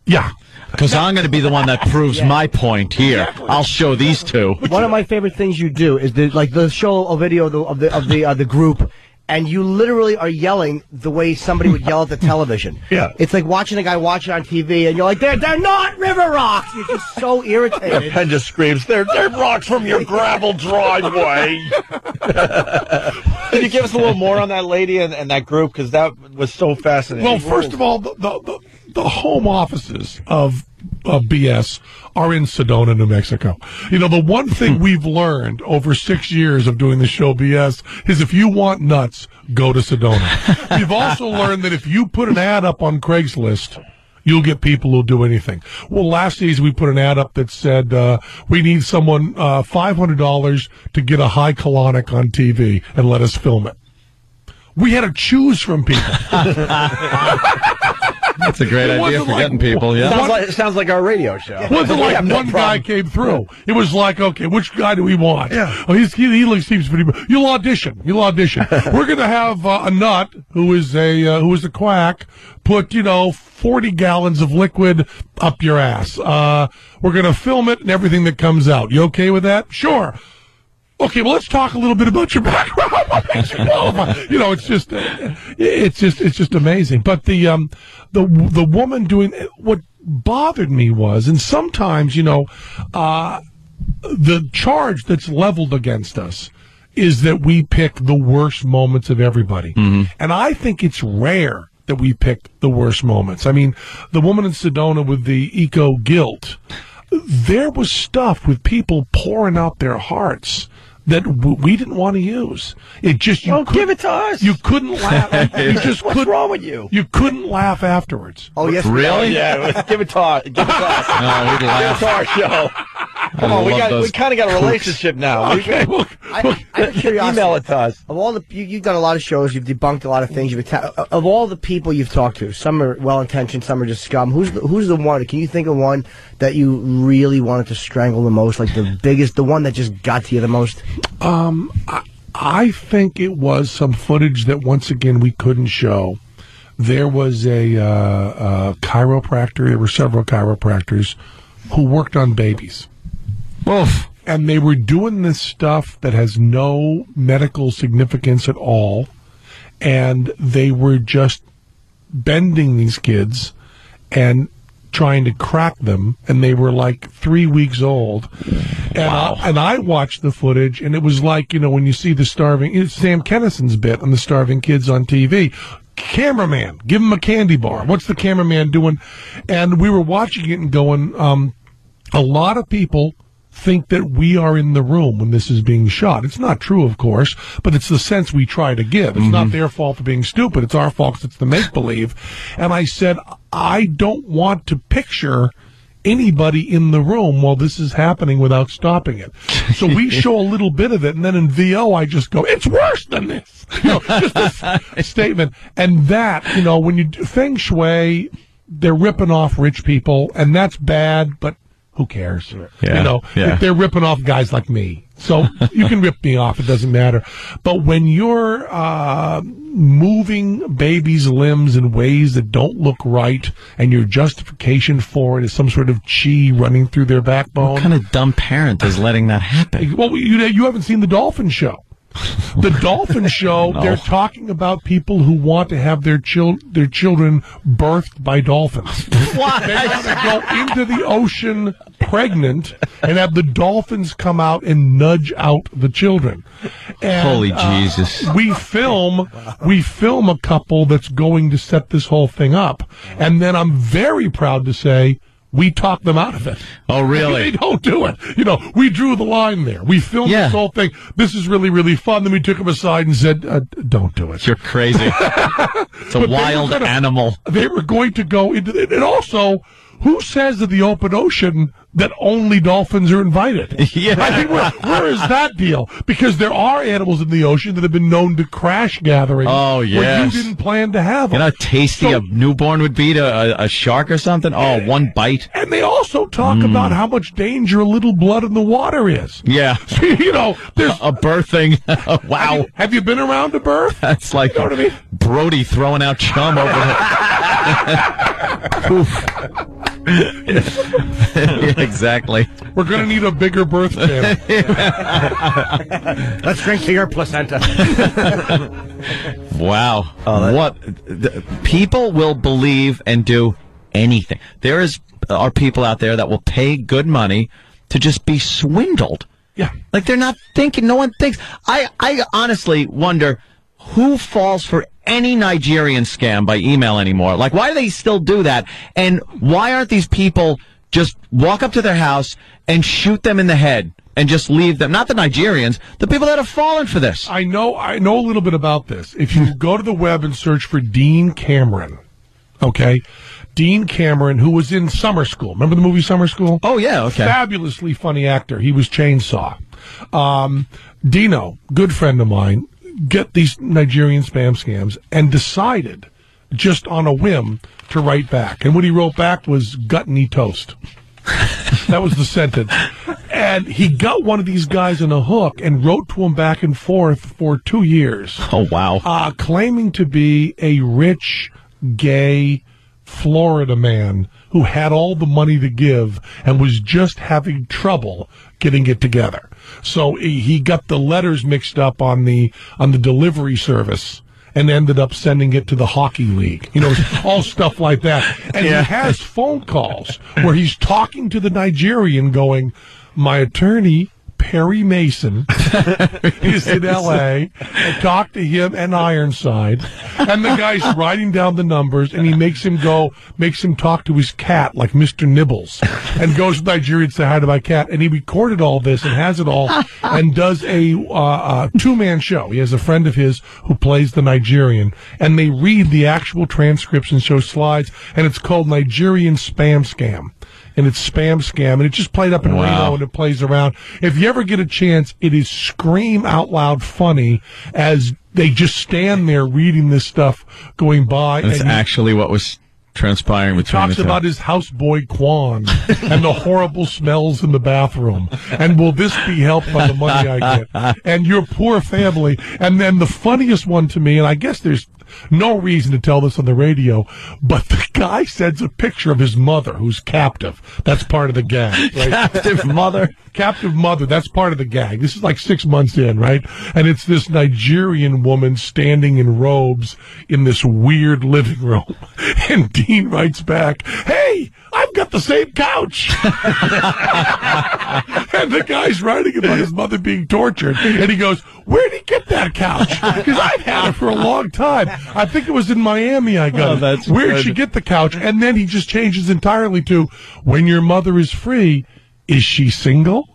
yeah. Because I'm going to be the one that proves my point here. Exactly. I'll show these two. One of my favorite things you do is the show a video of the group, and you literally are yelling the way somebody would yell at the television. Yeah. It's like watching a guy watch it on TV, and you're like, they're not river rocks. You're just so irritated. Penn just screams, they're rocks from your gravel driveway. Can you give us a little more on that lady and that group? Because that was so fascinating. Well, first of all, the home offices of BS are in Sedona, New Mexico. You know, the one thing we've learned over 6 years of doing the show BS is if you want nuts, go to Sedona. We've also learned that if you put an ad up on Craigslist, you'll get people who'll do anything. Well, last season we put an ad up that said, we need someone $500 to get a high colonic on TV and let us film it. We had to choose from people. That's a great idea for getting people, yeah. Sounds like our radio show. It wasn't like one guy came through. It was like, okay, which guy do we want? Yeah. Oh, he seems pretty. You'll audition. We're going to have a nut who is a quack put 40 gallons of liquid up your ass. We're going to film it and everything that comes out. You okay with that? Sure. Okay, well, let's talk a little bit about your background. It's just amazing. But the woman doing what bothered me was, and sometimes, the charge that's leveled against us is that we pick the worst moments of everybody. Mm-hmm. And I think it's rare that we pick the worst moments. I mean, the woman in Sedona with the eco guilt, there was stuff with people pouring out their hearts that we didn't want to use. It just give it to us. You couldn't laugh. What's wrong with you? You couldn't laugh afterwards. Oh yes, really? Yeah, give it to us. Give it to us. No, we'd laugh. Give it to our show. Come on, we kind of got a relationship now. Okay, I'm curious. Email it to us. Of all the you've done a lot of shows, you've debunked a lot of things. Of all the people you've talked to, some are well intentioned, some are just scum. Who's the one? Can you think of one that you really wanted to strangle the most, like the biggest, the one that just got to you the most? I think it was some footage that once again we couldn't show. There was a chiropractor. There were several chiropractors who worked on babies. Oof. And they were doing this stuff that has no medical significance at all, and they were just bending these kids and trying to crack them, and they were like 3 weeks old. And I watched the footage, and it was like, when you see the starving, it's Sam Kinnison's bit on the starving kids on TV. Cameraman, give him a candy bar. What's the cameraman doing? And we were watching it and going, a lot of people think that we are in the room when this is being shot. It's not true, of course, but it's the sense we try to give. It's not their fault for being stupid. It's our fault 'cause it's the make-believe. And I said, I don't want to picture anybody in the room while this is happening without stopping it. So we show a little bit of it, and then in VO, I just go, it's worse than this. Just a statement. And that, when you do Feng Shui, they're ripping off rich people, and that's bad, but who cares? Yeah, if they're ripping off guys like me. So you can rip me off, it doesn't matter. But when you're moving babies' limbs in ways that don't look right, and your justification for it is some sort of chi running through their backbone. What kind of dumb parent is letting that happen? Well, you haven't seen the Dolphin Show. The Dolphin Show, no. They're talking about people who want to have their children birthed by dolphins. Why? They want to go into the ocean pregnant and have the dolphins come out and nudge out the children. And, holy Jesus. We film a couple that's going to set this whole thing up. And then I'm very proud to say, we talk them out of it. Oh, really? They don't do it. We drew the line there. We filmed this whole thing. This is really, really fun. Then we took them aside and said, don't do it. You're crazy. It's a wild animal. They were going to go into it. And also, who says that the open ocean that only dolphins are invited? Yeah. I mean, where is that deal? Because there are animals in the ocean that have been known to crash gatherings. Oh, yes. Where you didn't plan to have them. You know how tasty a newborn would be to a shark or something? Oh, one bite. And they also talk about how much danger a little blood in the water is. Yeah. There's a birthing. Wow. Have you been around a birth? That's like what I mean? Brody throwing out chum over the... Oof. Yeah, exactly. We're going to need a bigger birth channel. Let's drink to your placenta. Wow. People will believe and do anything. There are people out there that will pay good money to just be swindled. Yeah. Like they're not thinking. No one thinks. I honestly wonder who falls for any Nigerian scam by email anymore. Like, why do they still do that? And why aren't these people just walk up to their house and shoot them in the head and just leave them? Not the Nigerians, the people that have fallen for this. I know a little bit about this. If you go to the web and search for Dean Cameron, okay? Dean Cameron, who was in Summer School. Remember the movie Summer School? Oh, yeah, okay. Fabulously funny actor. He was Chainsaw. Dino, good friend of mine, get these Nigerian spam scams and decided just on a whim to write back. And what he wrote back was gut and eat toast. That was the sentence. And he got one of these guys on a hook and wrote to him back and forth for 2 years. Oh, wow. Claiming to be a rich, gay Florida man who had all the money to give and was just having trouble getting it together. So he got the letters mixed up on the delivery service and ended up sending it to the hockey league. All stuff like that. And he has phone calls where he's talking to the Nigerian going, my attorney, Perry Mason, is in L.A. I talked to him and Ironside, and the guy's writing down the numbers, and he makes him talk to his cat like Mr. Nibbles, and goes to Nigeria to say hi to my cat. And he recorded all this and has it all, and does a two-man show. He has a friend of his who plays the Nigerian, and they read the actual transcripts and show slides, and it's called Nigerian Spam Scam. And it's Spam Scam, and it just played up in Reno, and it plays around. If you ever get a chance, it is scream out loud funny as they just stand there reading this stuff going by. That's actually what was transpiring between talks the two. About his houseboy Quan and the horrible smells in the bathroom. And will this be helped by the money I get? And your poor family. And then the funniest one to me, and I guess there's no reason to tell this on the radio, but the guy sends a picture of his mother who's captive. That's part of the gag. Right? Captive mother? Captive mother. That's part of the gag. This is like 6 months in, right? And it's this Nigerian woman standing in robes in this weird living room. And Dean writes back, hey, I've got the same couch. And the guy's writing about his mother being tortured. And he goes, where'd he get that couch? Because I've had it for a long time. I think it was in Miami I got it. Where'd she get the couch? And then he just changes entirely to, when your mother is free, is she single?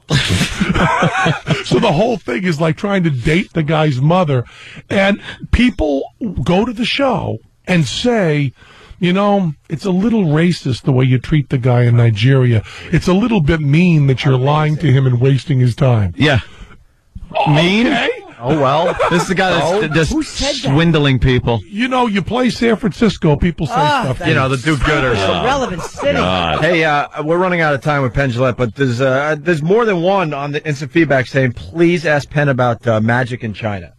So the whole thing is like trying to date the guy's mother. And people go to the show and say, it's a little racist the way you treat the guy in Nigeria. It's a little bit mean that you're lying to him and wasting his time. Yeah. Mean? Okay. Oh, well. This is the guy that's just swindling people. You play San Francisco, people say stuff. The do-gooders. Relevant city. Hey, we're running out of time with Penn Jillette, but there's more than one on the instant feedback saying, please ask Penn about magic in China.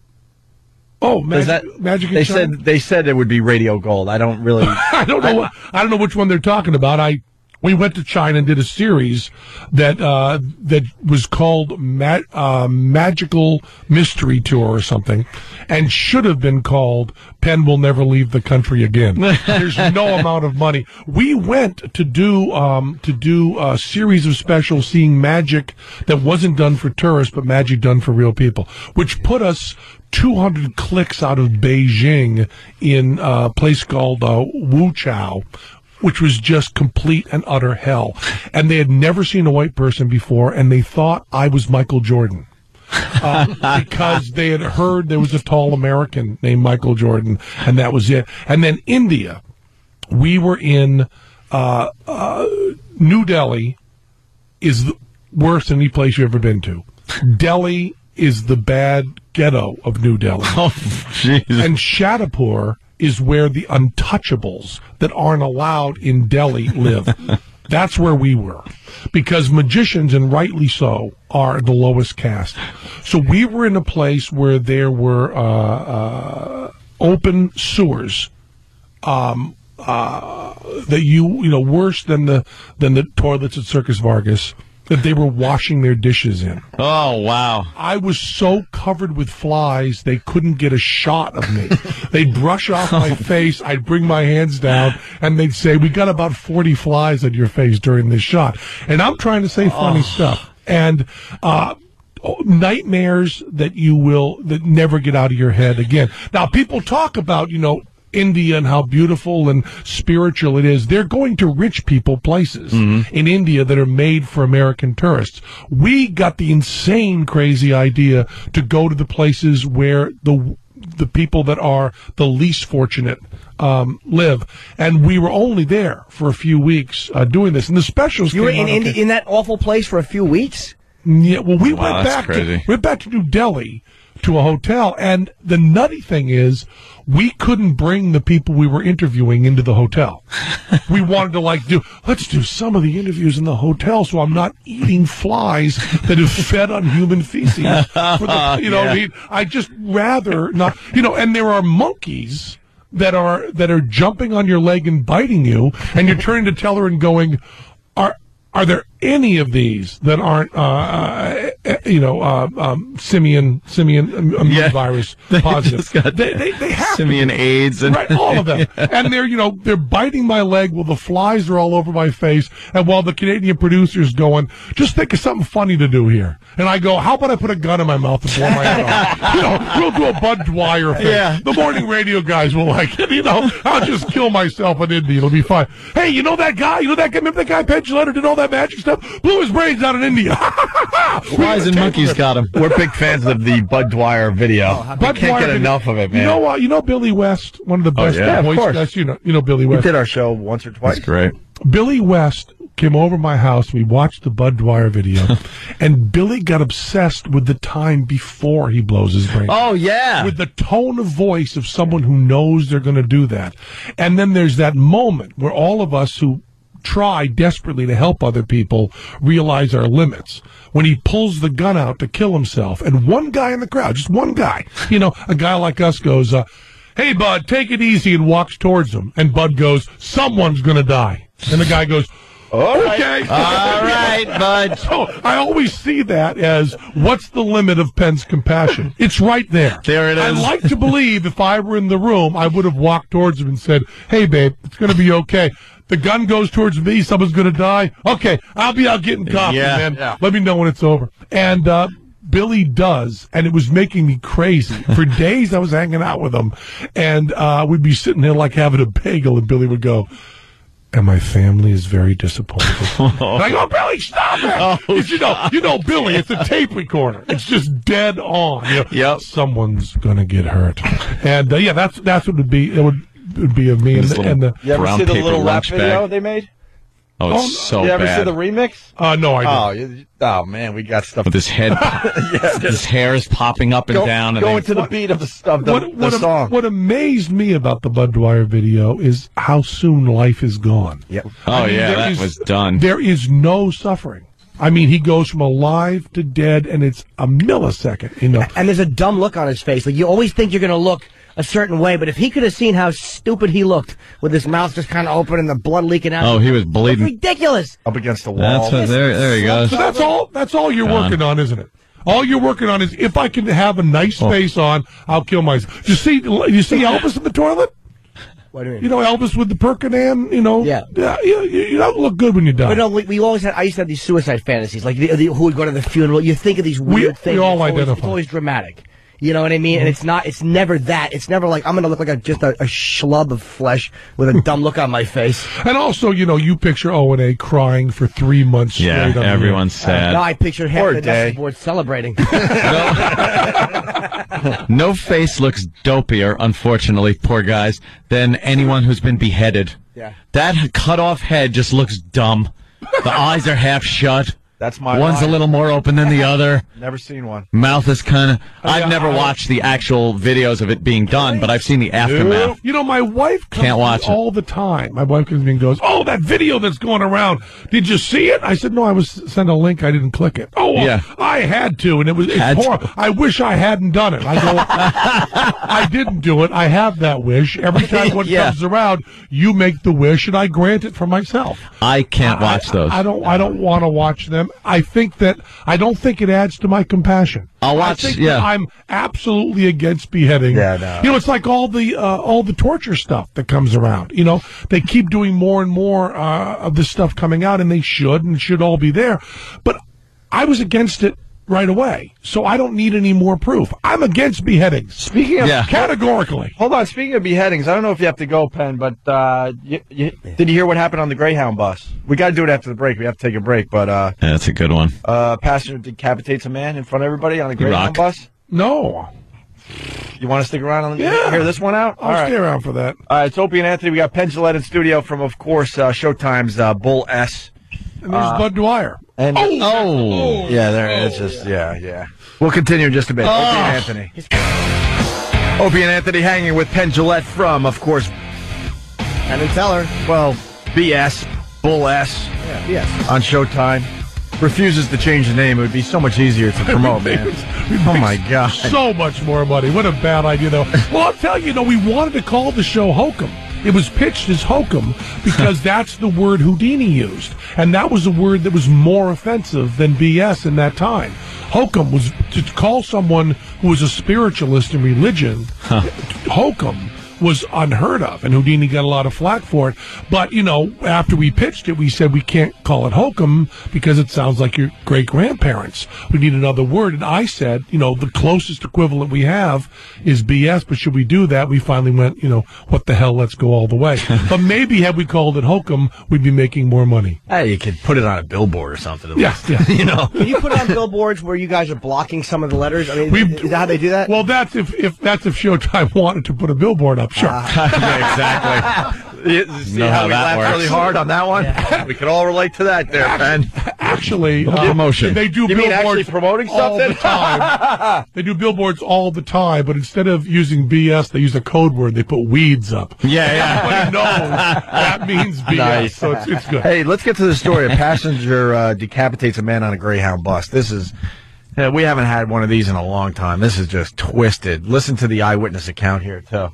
Oh, magic in China? They said it would be radio gold. I don't really... I don't know which one they're talking about. We went to China and did a series that was called Magical Mystery Tour or something, and should have been called Penn Will Never Leave the Country Again. There's no amount of money. We went to do a series of specials seeing magic that wasn't done for tourists, but magic done for real people, which put us 200 clicks out of Beijing in a place called Wuchao. which was just complete and utter hell. And they had never seen a white person before, and they thought I was Michael Jordan. Because they had heard there was a tall American named Michael Jordan, and that was it. And then India, we were in New Delhi is worse than any place you've ever been to. Delhi is the bad ghetto of New Delhi. Oh, Jesus. And Shadipur is where the untouchables that aren't allowed in Delhi live. That's where we were. Because magicians, and rightly so, are the lowest caste. So we were in a place where there were open sewers that you know, worse than the toilets at Circus Vargas, that they were washing their dishes in. Oh, wow. I was so covered with flies, they couldn't get a shot of me. They'd brush off my face, I'd bring my hands down, and they'd say, we got about 40 flies on your face during this shot. And I'm trying to say funny stuff. And nightmares that never get out of your head again. Now, people talk about, you know, India and how beautiful and spiritual it is. They're going to rich people places in India that are made for American tourists. We got the insane, crazy idea to go to the places where the people that are the least fortunate live. And we were only there for a few weeks doing this. And the specials You were in India, in that awful place for a few weeks? Yeah, well, we went back to New Delhi to a hotel, and the nutty thing is we couldn't bring the people we were interviewing into the hotel. We wanted to let's do some of the interviews in the hotel so I'm not eating flies that have fed on human feces. I just rather not, and there are monkeys that are jumping on your leg and biting you, and you're turning to tell her and going, are there any of these that aren't, simian virus positive? They have simian AIDS and right, all of them. And they're biting my leg while the flies are all over my face, and while the Canadian producer's going, just think of something funny to do here. And I go, how about I put a gun in my mouth and blow my head off? We'll do a Bud Dwyer thing. Yeah. The morning radio guys will like it. I'll just kill myself in India. It'll be fine. Hey, you know that guy? Remember that guy Penn Jillette who did all that magic stuff? Blew his brains out in India. Flies and monkeys got him. We're big fans of the Bud Dwyer video. We can't get enough of it, man. You know Billy West, one of the best voice guys. You know Billy West. He did our show once or twice. That's great. Billy West came over my house. We watched the Bud Dwyer video, and Billy got obsessed with the time before he blows his brains. Oh, yeah. With the tone of voice of someone who knows they're going to do that. And then there's that moment where all of us who try desperately to help other people realize our limits. When he pulls the gun out to kill himself, and one guy in the crowd, just one guy, a guy like us goes, hey, Bud, take it easy, and walks towards him. And Bud goes, someone's going to die. And the guy goes, okay. All right, Bud. So I always see that as, what's the limit of Penn's compassion? It's right there. There it is. I like to believe if I were in the room, I would have walked towards him and said, hey, babe, it's going to be okay. The gun goes towards me, someone's going to die. Okay, I'll be out getting coffee, man. Yeah. Let me know when it's over. And Billy does, and it was making me crazy. For days I was hanging out with him, and we'd be sitting there like having a bagel, and Billy would go, and my family is very disappointed. And I go, Billy, stop it! You know, Billy, it's a tape recorder. It's just dead on. Yep. Someone's going to get hurt. And, that's what it would be. It would be of me and the you ever see the little rap video they made? Oh, it's so bad. You ever see the remix? No, I didn't. Oh, man, we got stuff. With his head, his hair is popping up and down. Going to the beat of the song. What amazed me about the Bud Dwyer video is how soon life is gone. Yep. That was done. There is no suffering. I mean, he goes from alive to dead, and it's a millisecond. And there's a dumb look on his face. Like, you always think you're going to look a certain way, but if he could have seen how stupid he looked with his mouth just kind of open and the blood leaking out. Oh, he was bleeding. Ridiculous. Up against the wall. There he goes. So that's all you're working on, isn't it? All you're working on is, if I can have a nice face on, I'll kill myself. You see Elvis in the toilet? What do you mean? Elvis with the Perconan, Yeah. You don't look good when you're done. But no, we always had, I used to have these suicide fantasies, like who would go to the funeral. You think of these weird things. We all identify. It's always dramatic. You know what I mean? And it's never that. It's never like, I'm going to look like just a schlub of flesh with a dumb look on my face. And also, you picture O&A crying for 3 months straight. Yeah, everyone's sad. Now I picture half Poor the day. message board celebrating. No face looks dopier, unfortunately, poor guys, than anyone who's been beheaded. Yeah. That cut-off head just looks dumb. The eyes are half shut. That's my One's line. a little more open than the other. Never seen one. Mouth is kind of... I've yeah, never watched the actual videos of it being done, but I've seen the aftermath. My wife comes Can't watch to me all the time. My wife comes to me and goes, "Oh, that video that's going around. Did you see it?" I said, "No, I was sent a link. I didn't click it." "Oh, well, Yeah. I had to, and it's Had to. horrible. I wish I hadn't done it." I go, "I didn't do it. I have that wish. Every time one Yeah. comes around, you make the wish, and I grant it for myself." I can't watch those. I don't want to watch them. I don't think it adds to my compassion. I'll watch, I think yeah. that I'm absolutely against beheading. Yeah, no. It's like all the torture stuff that comes around. They keep doing more and more of this stuff coming out, and they should all be there. But I was against it right away, so I don't need any more proof. I'm against beheadings. Speaking of Categorically. Hold on. Speaking of beheadings, I don't know if you have to go, Penn, but did you hear what happened on the Greyhound bus? We got to do it after the break. We have to take a break, but Yeah, that's a good one. passenger decapitates a man in front of everybody on a Greyhound bus. No. You want to stick around and Yeah. hear this one out? I'll stay around for that. All right, it's Opie and Anthony. We got Penn Jillette in studio from, of course, Showtime's Bull S. And there's Bud Dwyer. And yeah, there it's just yeah. We'll continue in just a bit. Opie and Anthony. Opie and Anthony hanging with Penn Jillette from, of course, And then tell her. well, BS, Bull S Yes. on Showtime. Refuses to change the name. It would be so much easier to promote, man. Oh my God. So much more money. What a bad idea, though. Well, I'll tell you, we wanted to call the show Hokum. It was pitched as hokum because that's the word Houdini used. And that was a word that was more offensive than BS in that time. Hokum was to call someone who was a spiritualist in religion, hokum was unheard of, and Houdini got a lot of flack for it. But, after we pitched it, we said we can't call it hokum because it sounds like your great-grandparents. We need another word. And I said, the closest equivalent we have is BS, but should we do that? We finally went, what the hell, let's go all the way. But maybe had we called it hokum, we'd be making more money. Hey, you could put it on a billboard or something. At least. Yeah. Can you put it on billboards where you guys are blocking some of the letters? I mean, is that how they do that? Well, that's if Showtime wanted to actually up. Sure. Yeah, exactly. You see Know how how we that laughed works. really hard on that one? Yeah. We could all relate to that there, Ben. Actually, promotion. They do You mean billboards actually promoting all something? the time. They do billboards all the time, but instead of using BS, they use a code word. They put weeds up. Yeah. Everybody knows that means BS, Nice. so it's good. Hey, let's get to the story. A passenger decapitates a man on a Greyhound bus. This is... we haven't had one of these in a long time. This is just twisted. Listen to the eyewitness account here, too.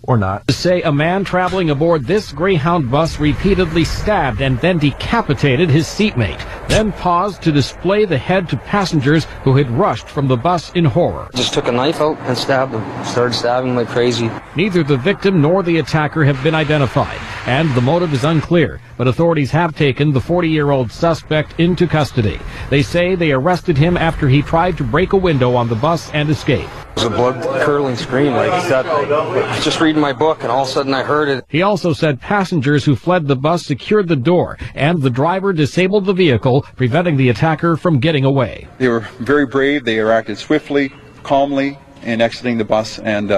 Or not. Say a man traveling aboard this Greyhound bus repeatedly stabbed and then decapitated his seatmate, then paused to display the head to passengers who had rushed from the bus in horror. Just took a knife out and stabbed him. Started stabbing like crazy. Neither the victim nor the attacker have been identified, and the motive is unclear, but authorities have taken the 40-year-old suspect into custody. They say they arrested him after he tried to break a window on the bus and escape. It was a blood-curdling scream like that. I was just reading my book, and all of a sudden I heard it. He also said passengers who fled the bus secured the door, and the driver disabled the vehicle, preventing the attacker from getting away. They were very brave. They acted swiftly, calmly in exiting the bus, and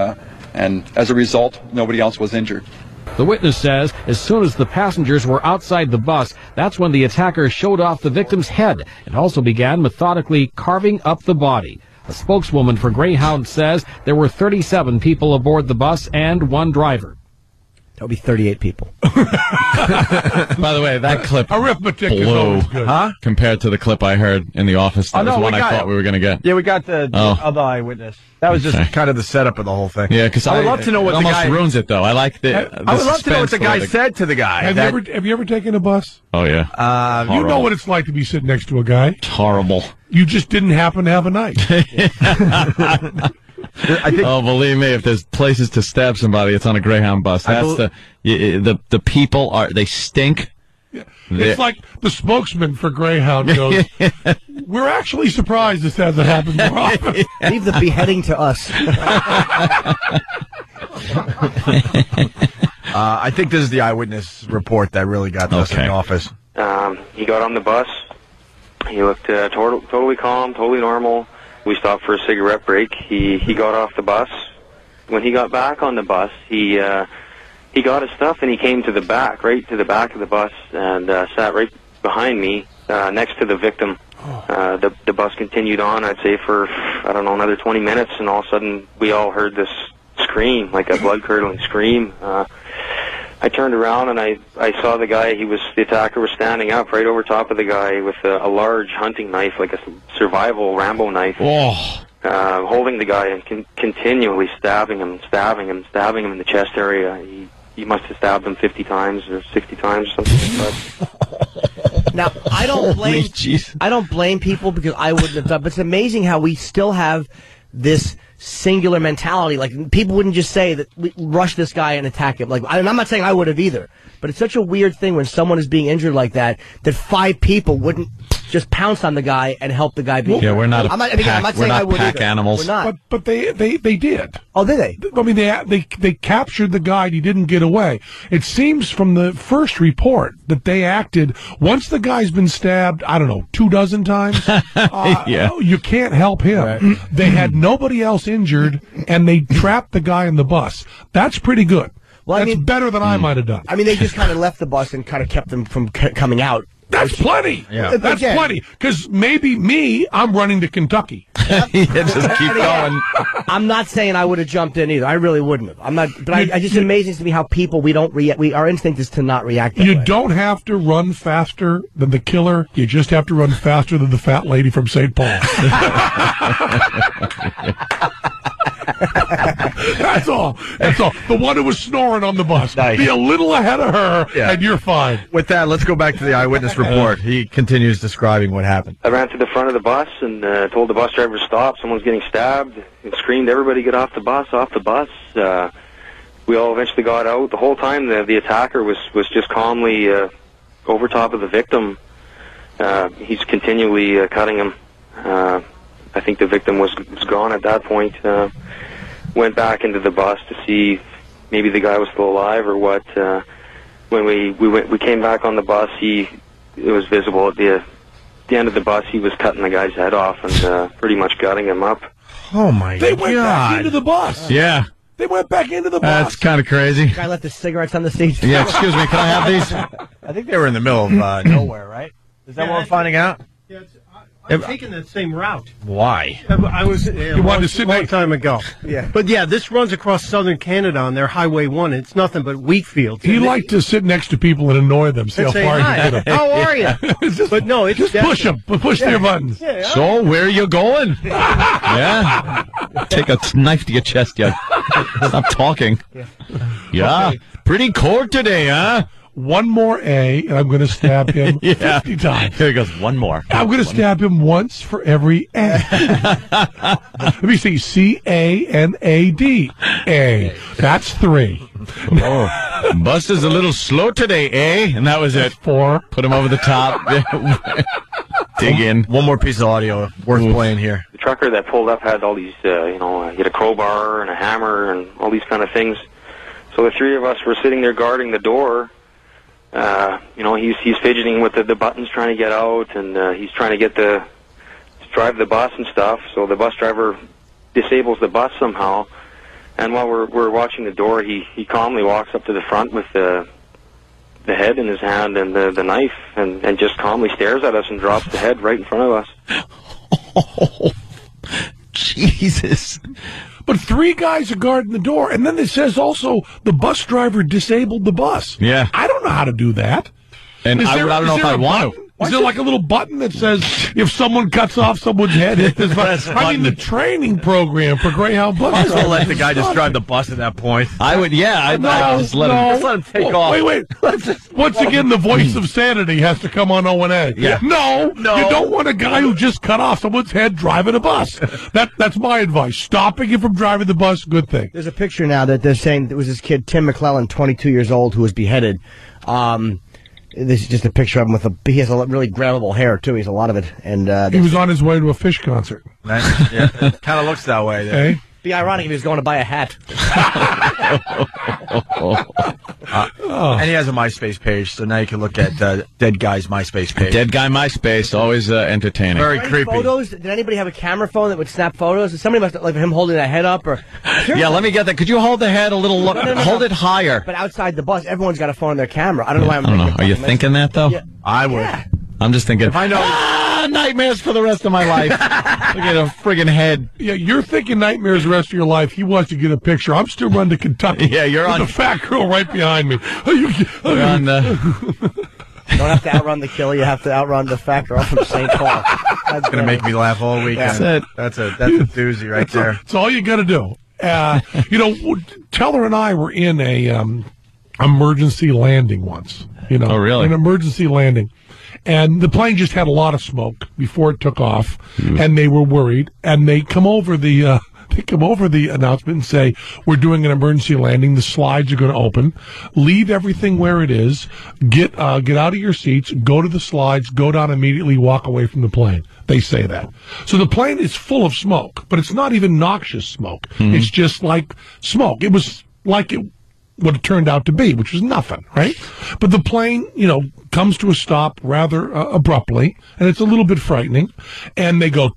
as a result, nobody else was injured. The witness says as soon as the passengers were outside the bus, that's when the attacker showed off the victim's head and also began methodically carving up the body. A spokeswoman for Greyhound says there were 37 people aboard the bus and one driver. That would be 38 people. By the way, that clip Arithmetic is blew, always good. Huh? compared to the clip I heard in the office. That was the one I thought we were going to get. Yeah, we got the other eyewitness. That was just kind of the setup of the whole thing. Yeah, because I would love to know what it the almost guy ruins it, though. I like the I would love to know what the suspense guy said to the guy. Have you ever taken a bus? Oh, yeah. You know what it's like to be sitting next to a guy. It's horrible. You just didn't happen to have a knife. I think Believe me, if there's places to stab somebody, it's on a Greyhound bus. That's the people they stink. It's like the spokesman for Greyhound goes, we're actually surprised this hasn't happened more often. Leave the beheading to us. I think this is the eyewitness report that really got us in the office. He got on the bus. He looked totally calm, totally normal. We stopped for a cigarette break. He got off the bus. When he got back on the bus, he got his stuff and he came to the back, right to the back of the bus, and sat right behind me, next to the victim. The bus continued on, I'd say, for, I don't know, another 20 minutes, and all of a sudden we all heard this scream, like a blood-curdling scream. I turned around and I saw the guy. The attacker was standing up right over top of the guy with a large hunting knife, like a survival Rambo knife, holding the guy and continually stabbing him in the chest area. He must have stabbed him 50 times or 60 times or something like that. Now, I don't blame people because I wouldn't have done. But it's amazing how we still have this singular mentality. Like, people wouldn't just say that we rush this guy and attack him. Like, and I'm not saying I would have either, but it's such a weird thing when someone is being injured like that 5 people wouldn't just pounce on the guy and help the guy be. Yeah, we're not. I'm not saying I would pack either. animals. We're not. But they did. Oh, did they? I mean, they captured the guy and he didn't get away. It seems from the first report that they acted, once the guy's been stabbed, I don't know, 24 times, you can't help him. Right. They had nobody else injured and they trapped the guy in the bus. That's pretty good. Well, that's better than I might have done. I mean, they just kind of left the bus and kind of kept them from coming out. That's plenty. Yeah. That's plenty. Because maybe I'm running to Kentucky. Just keep going. I'm not saying I would have jumped in either. I really wouldn't have. I'm not. But I just amazes me how people our instinct is to not react. That way. Don't have to run faster than the killer. You just have to run faster than the fat lady from St. Paul. That's all. The one who was snoring on the bus. Nice. Be a little ahead of her, and you're fine. With that, let's go back to the eyewitness report. He continues describing what happened. I ran to the front of the bus and told the bus driver to stop. Someone's getting stabbed, and screamed, "Everybody get off the bus, off the bus." We all eventually got out. The whole time, the attacker was just calmly over top of the victim. He's continually cutting him. I think the victim was gone at that point. Went back into the bus to see maybe the guy was still alive or what. When we came back on the bus, it was visible at the end of the bus. He was cutting the guy's head off and pretty much gutting him up. Oh my God! They went back into the bus. Yeah. They went back into the bus. That's kind of crazy. The guy left the cigarettes on the seat. Yeah, excuse me, can I have these? I think they were in the middle of nowhere, right? Is that what we're finding out? Yeah, I'm taking that same route. Why? I was you wanted to sit a long time ago. Yeah. But yeah, this runs across southern Canada on their Highway 1. It's nothing but wheat fields. You like to sit next to people and annoy them, see how far you can get them. How are you? But no, it's just push them. Push their buttons. Yeah, so, where are you going? Yeah. Take a knife to your chest, yeah. Stop talking. Yeah. Okay. Pretty cold today, huh? One more A, and I'm going to stab him 50 times. Here he goes, one more. I'm going to stab him once for every A. Let me see, C-A-N-A-D. A. That's 3. Oh, bus is a little slow today, eh? And that was it. 4. Put him over the top. Dig in. One more piece of audio worth playing here. The trucker that pulled up had all these, he had a crowbar and a hammer and all these kind of things. So the 3 of us were sitting there guarding the door. He's fidgeting with the buttons trying to get out, and he's trying to drive the bus and stuff. So the bus driver disables the bus somehow, and while we're watching the door, he calmly walks up to the front with the head in his hand and the knife, and just calmly stares at us and drops the head right in front of us. Oh, Jesus. But 3 guys are guarding the door, and then it says also the bus driver disabled the bus. Yeah. I don't know how to do that. And I don't know if I want to. Is there like a little button that says if someone cuts off someone's head, hit this button? I mean, the training program for Greyhound bus drivers. Might as well let the guy just drive the bus at that point. I would, I'd just let him take off. Wait. Once again, the voice of sanity has to come on O&A. Yeah. No, you don't want a guy who just cut off someone's head driving a bus. That's my advice. Stopping you from driving the bus, good thing. There's a picture now that they're saying there was this kid, Tim McClellan, 22 years old, who was beheaded. This is just a picture of him he has a really grabbable hair, too. He's a lot of it. And he was on his way to a Fish concert. Yeah, it kind of looks that way. There. Hey? Be ironic if he was going to buy a hat. And he has a MySpace page, so now you can look at Dead Guy's MySpace page. Dead Guy MySpace, always entertaining. Very creepy. Photos? Did anybody have a camera phone that would snap photos? Somebody must have, like him holding that head up, or Yeah, let me get that. Could you hold the head a little? Hold it higher. But outside the bus, everyone's got a phone on their camera. I don't know why I'm. I don't know. Are you thinking that though? Yeah. I would. Yeah. I'm just thinking. If I know, nightmares for the rest of my life. Look at a friggin' head. Yeah, you're thinking nightmares the rest of your life. He wants to get a picture. I'm still running to Kentucky. Yeah, you're with on the fat girl right behind me. You're on You don't have to outrun the killer. You have to outrun the fat girl from St. Paul. That's going to make me laugh all weekend. That's a doozy right there. That's all you got to do. Teller and I were in a emergency landing once. Oh, really? An emergency landing. And the plane just had a lot of smoke before it took off, and they were worried. And they come over the announcement and say, "We're doing an emergency landing. The slides are going to open. Leave everything where it is. Get out of your seats. Go to the slides. Go down immediately. Walk away from the plane." They say that. So the plane is full of smoke, but it's not even noxious smoke. It's just like smoke. It was like what it turned out to be, which was nothing, right? But the plane, comes to a stop rather abruptly, and it's a little bit frightening. And they go,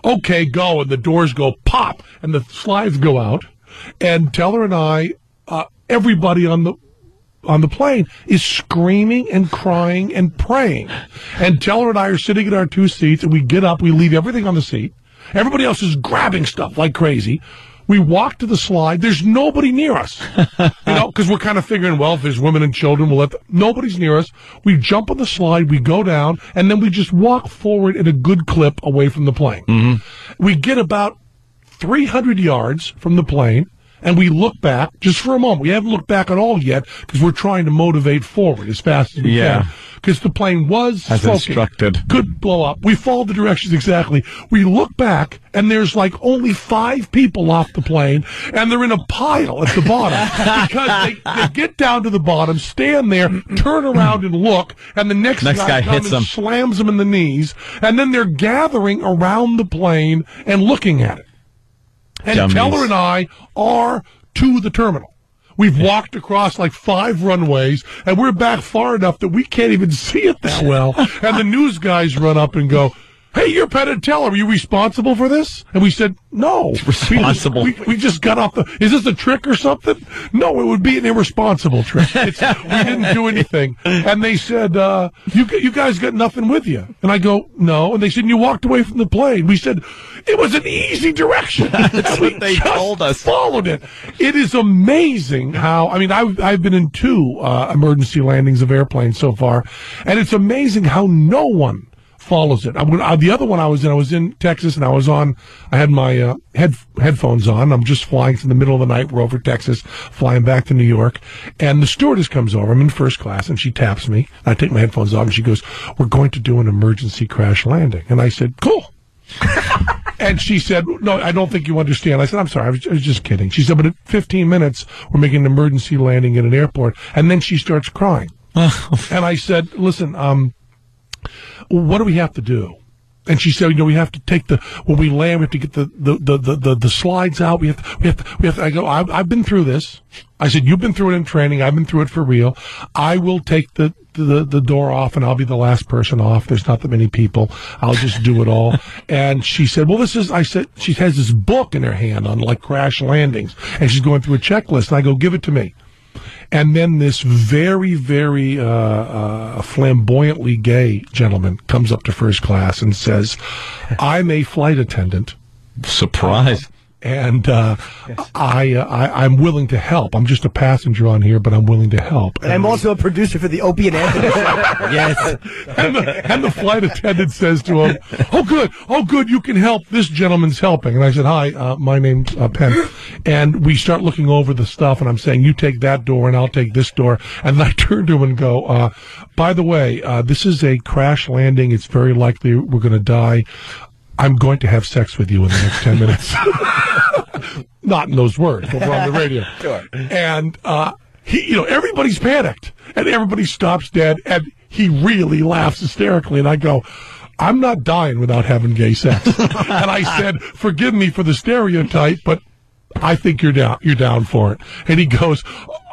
okay, go, and the doors go pop, and the slides go out. And Teller and I, everybody on the plane is screaming and crying and praying. And Teller and I are sitting in our two seats, and we get up, we leave everything on the seat. Everybody else is grabbing stuff like crazy. We walk to the slide. There's nobody near us, because we're kind of figuring, well, if there's women and children, we'll let them. Nobody's near us. We jump on the slide, we go down, and then we just walk forward at a good clip away from the plane. We get about 300 yards from the plane, and we look back just for a moment. We haven't looked back at all yet because we're trying to motivate forward as fast as we can. Because the plane was as smoking. instructed. Could blow up. We followed the directions exactly. We look back, and there's like only 5 people off the plane, and they're in a pile at the bottom. Because they get down to the bottom, stand there, turn around and look, and the next guy comes hits them, slams them in the knees, and then they're gathering around the plane and looking at it. And Dummies. Teller and I are to the terminal. We've walked across like 5 runways, and we're back far enough that we can't even see it that well. And the news guys run up and go, "Hey, you're Penn and Teller. Are you responsible for this?" And we said, "No." Responsible. We just got off is this a trick or something? No, it would be an irresponsible trick. We didn't do anything. And they said, you guys got nothing with you. And I go, "No." And they said, "You walked away from the plane." We said, "It was an easy direction." That's what they told us. Followed it. It is amazing how, I've been in 2 emergency landings of airplanes so far, and it's amazing how no one follows it. The other one I was in Texas, and I had my headphones on. I'm just flying in the middle of the night. We're over Texas, flying back to New York, and the stewardess comes over. I'm in first class, and she taps me. I take my headphones off, and she goes, "We're going to do an emergency crash landing." And I said, "Cool." And she said, "No, I don't think you understand." I said, "I'm sorry, I was just kidding." She said, "But in 15 minutes, we're making an emergency landing at an airport." And then she starts crying. And I said, "Listen, what do we have to do?" And she said, "We have to take when we land, we have to get the slides out. We have to." I go, I've been through this. I said, "You've been through it in training. I've been through it for real. I will take the door off, and I'll be the last person off. There's not that many people. I'll just do it all." And she said, "Well, I said, she has this book in her hand on like crash landings, and she's going through a checklist." And I go, "Give it to me." And then this very, very flamboyantly gay gentleman comes up to first class and says, "I'm a flight attendant." Surprise. And I'm willing to help. I'm just a passenger on here, but I'm willing to help. And I'm also a producer for the Opie and Anthony show. Yes. And the flight attendant says to him, oh, good, you can help. This gentleman's helping." And I said, "Hi, my name's Penn." And we start looking over the stuff, and I'm saying, "You take that door, and I'll take this door." And then I turn to him and go, "By the way, this is a crash landing. It's very likely we're going to die. I'm going to have sex with you in the next 10 minutes. Not in those words, but we're on the radio. Sure. And everybody's panicked, and everybody stops dead, and he really laughs hysterically, and I go, I'm not dying without having gay sex. And I said, forgive me for the stereotype, but I think you're down for it. And he goes,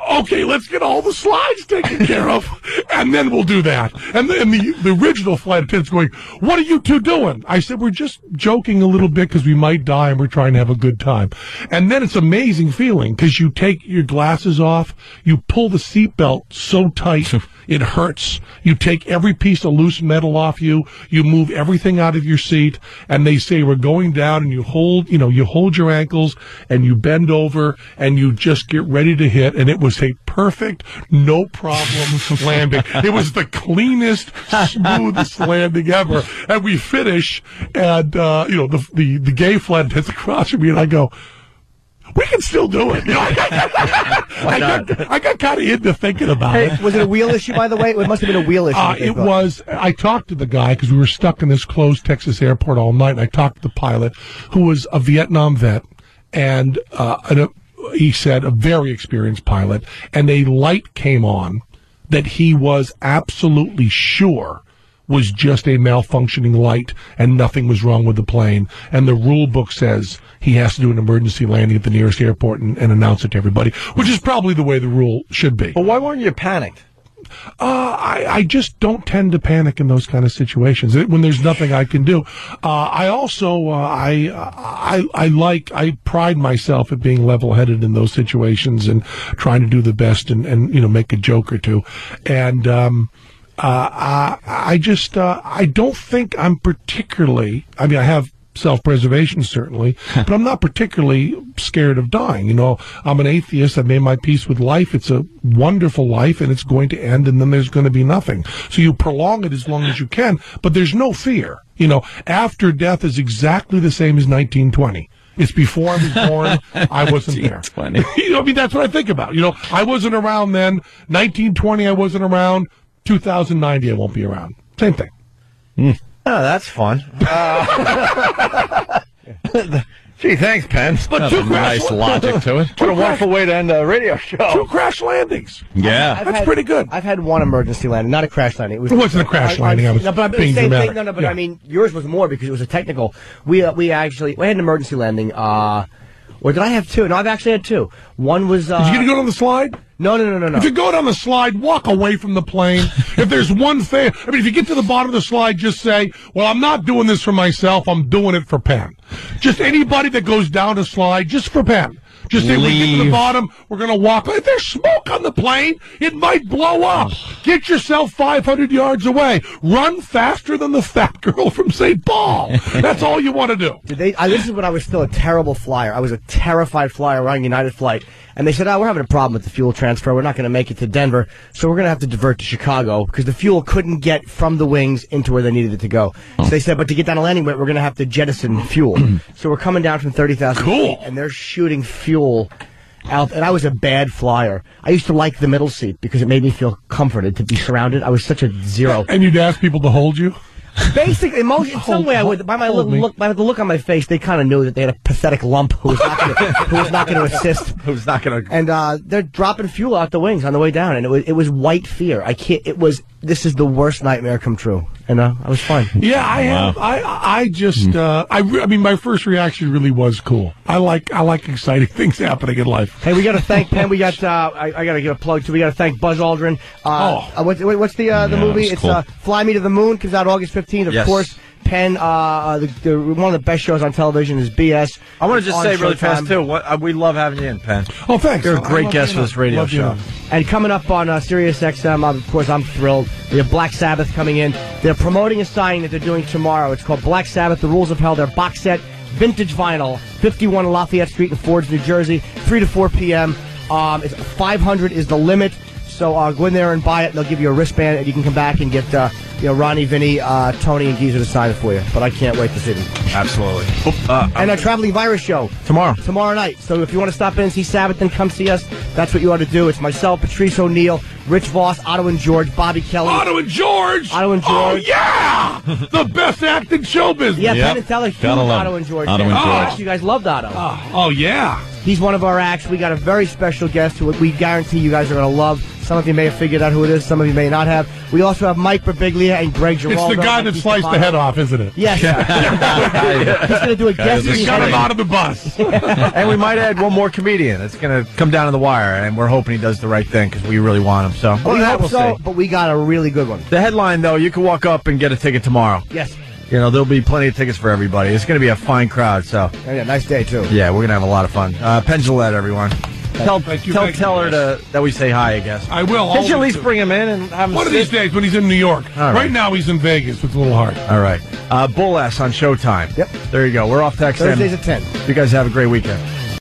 okay, let's get all the slides taken care of, and then we'll do that. And the original flight attendant's going, what are you two doing? I said, we're just joking a little bit because we might die and we're trying to have a good time. And then it's an amazing feeling because you take your glasses off, you pull the seatbelt so tight it hurts. You take every piece of loose metal off you, you move everything out of your seat, and they say we're going down, and you hold your ankles and you bend over and you just get ready to hit, and it was a perfect, no problem landing. It was the cleanest, smoothest landing ever. And we finish, and the gay flight attendant across from me, and I go, we can still do it. I got kind of into thinking about it. Was it a wheel issue, by the way? It must have been a wheel issue. It was. I talked to the guy because we were stuck in this closed Texas airport all night, and I talked to the pilot, who was a Vietnam vet, and he said a very experienced pilot, and a light came on that he was absolutely sure was just a malfunctioning light and nothing was wrong with the plane. And the rule book says he has to do an emergency landing at the nearest airport and announce it to everybody, which is probably the way the rule should be. But why weren't you panicked? I just don't tend to panic in those kind of situations when there's nothing I can do. I also, I pride myself at being level-headed in those situations and trying to do the best and make a joke or two. And, I don't think I'm particularly, I have self-preservation, certainly, but I'm not particularly scared of dying. I'm an atheist. I've made my peace with life. It's a wonderful life, and it's going to end, and then there's going to be nothing. So you prolong it as long as you can, but there's no fear. After death is exactly the same as 1920. It's before I was born. I wasn't there. That's what I think about. I wasn't around then. 1920, I wasn't around. 2090, I won't be around. Same thing. Oh, that's fun. Gee, thanks, Penn. But nice logic to it. What a wonderful way to end a radio show. 2 crash landings. Yeah. That's pretty good. I've had one emergency landing, not a crash landing. It wasn't a crash landing. I was being dramatic. But yours was more because it was a technical. We had an emergency landing. Or did I have 2? No, I've actually had 2. One was... Did you get to go on the slide? No. If you go down the slide, walk away from the plane. If there's one thing... if you get to the bottom of the slide, just say, well, I'm not doing this for myself. I'm doing it for Penn. Just anybody that goes down a slide, just for Penn. Just say, we get to the bottom, we're going to walk. If there's smoke on the plane, it might blow up. Get yourself 500 yards away. Run faster than the fat girl from St. Paul. That's all you want to do. This is when I was still a terrible flyer. I was a terrified flyer running United flight. And they said, we're having a problem with the fuel transfer. We're not going to make it to Denver, so we're going to have to divert to Chicago because the fuel couldn't get from the wings into where they needed it to go. So they said, but to get down to landing, we're going to have to jettison fuel. So we're coming down from 30,000 feet, and they're shooting fuel out. And I was a bad flyer. I used to like the middle seat because it made me feel comforted to be surrounded. I was such a zero. And you'd ask people to hold you? Basically, in some way, I would. By the look on my face, they kind of knew that they had a pathetic lump who was not going to assist. Who's not going to? And they're dropping fuel out the wings on the way down, and it was white fear. This is the worst nightmare come true. And I was fine. Yeah, I have. I just. I mean, my first reaction really was cool. I like exciting things happening in life. Hey, we got to thank Penn. We got. I got to give a plug too. We got to thank Buzz Aldrin. What's the movie? It's cool. Fly Me to the Moon. Comes out August 15th. Of course. Penn, one of the best shows on television is BS. I want to just say really fast, too, we love having you in, Penn. Oh, thanks. You're a great guest for this radio show. And coming up on Sirius XM, of course, I'm thrilled. We have Black Sabbath coming in. They're promoting a signing that they're doing tomorrow. It's called Black Sabbath, The Rules of Hell. Their box set, vintage vinyl, 51 Lafayette Street in Fords, New Jersey, 3 to 4 p.m. 500 is the limit. So go in there and buy it. They'll give you a wristband, and you can come back and get Ronnie, Vinny, Tony, and Geezer to sign it for you. But I can't wait to see them. Absolutely. And a Traveling Virus show. Tomorrow night. So if you want to stop in and see Sabbath, then come see us. That's what you ought to do. It's myself, Patrice O'Neill, Rich Voss, Otto and George, Bobby Kelly. Otto and George! Oh, yeah! The best act in show business. Yeah, Penn and Teller, huge Otto and George. You guys loved Otto. Oh, yeah. He's one of our acts. We got a very special guest who we guarantee you guys are going to love. Some of you may have figured out who it is. Some of you may not have. We also have Mike Birbiglia and Greg Giraldo. It's the guy that sliced the head off, isn't it? Yes. He's going to do a guest. He got him out of the bus. And we might add one more comedian. It's going to come down to the wire, and we're hoping he does the right thing because we really want him. So we hope we'll so, see. but we got a really good one. The headline, though, you can walk up and get a ticket tomorrow. Yes. You know, there'll be plenty of tickets for everybody. It's going to be a fine crowd, so. Yeah, nice day, too. Yeah, we're going to have a lot of fun. Penn Jillette, everyone. Tell her that we say hi, I guess. I will. Can't you at least bring him in and have him One of these days when he's in New York. Right now he's in Vegas. It's a little hard. All right. Bull Ass on Showtime. Yep. There you go. We're off to XM. Thursdays at 10. You guys have a great weekend.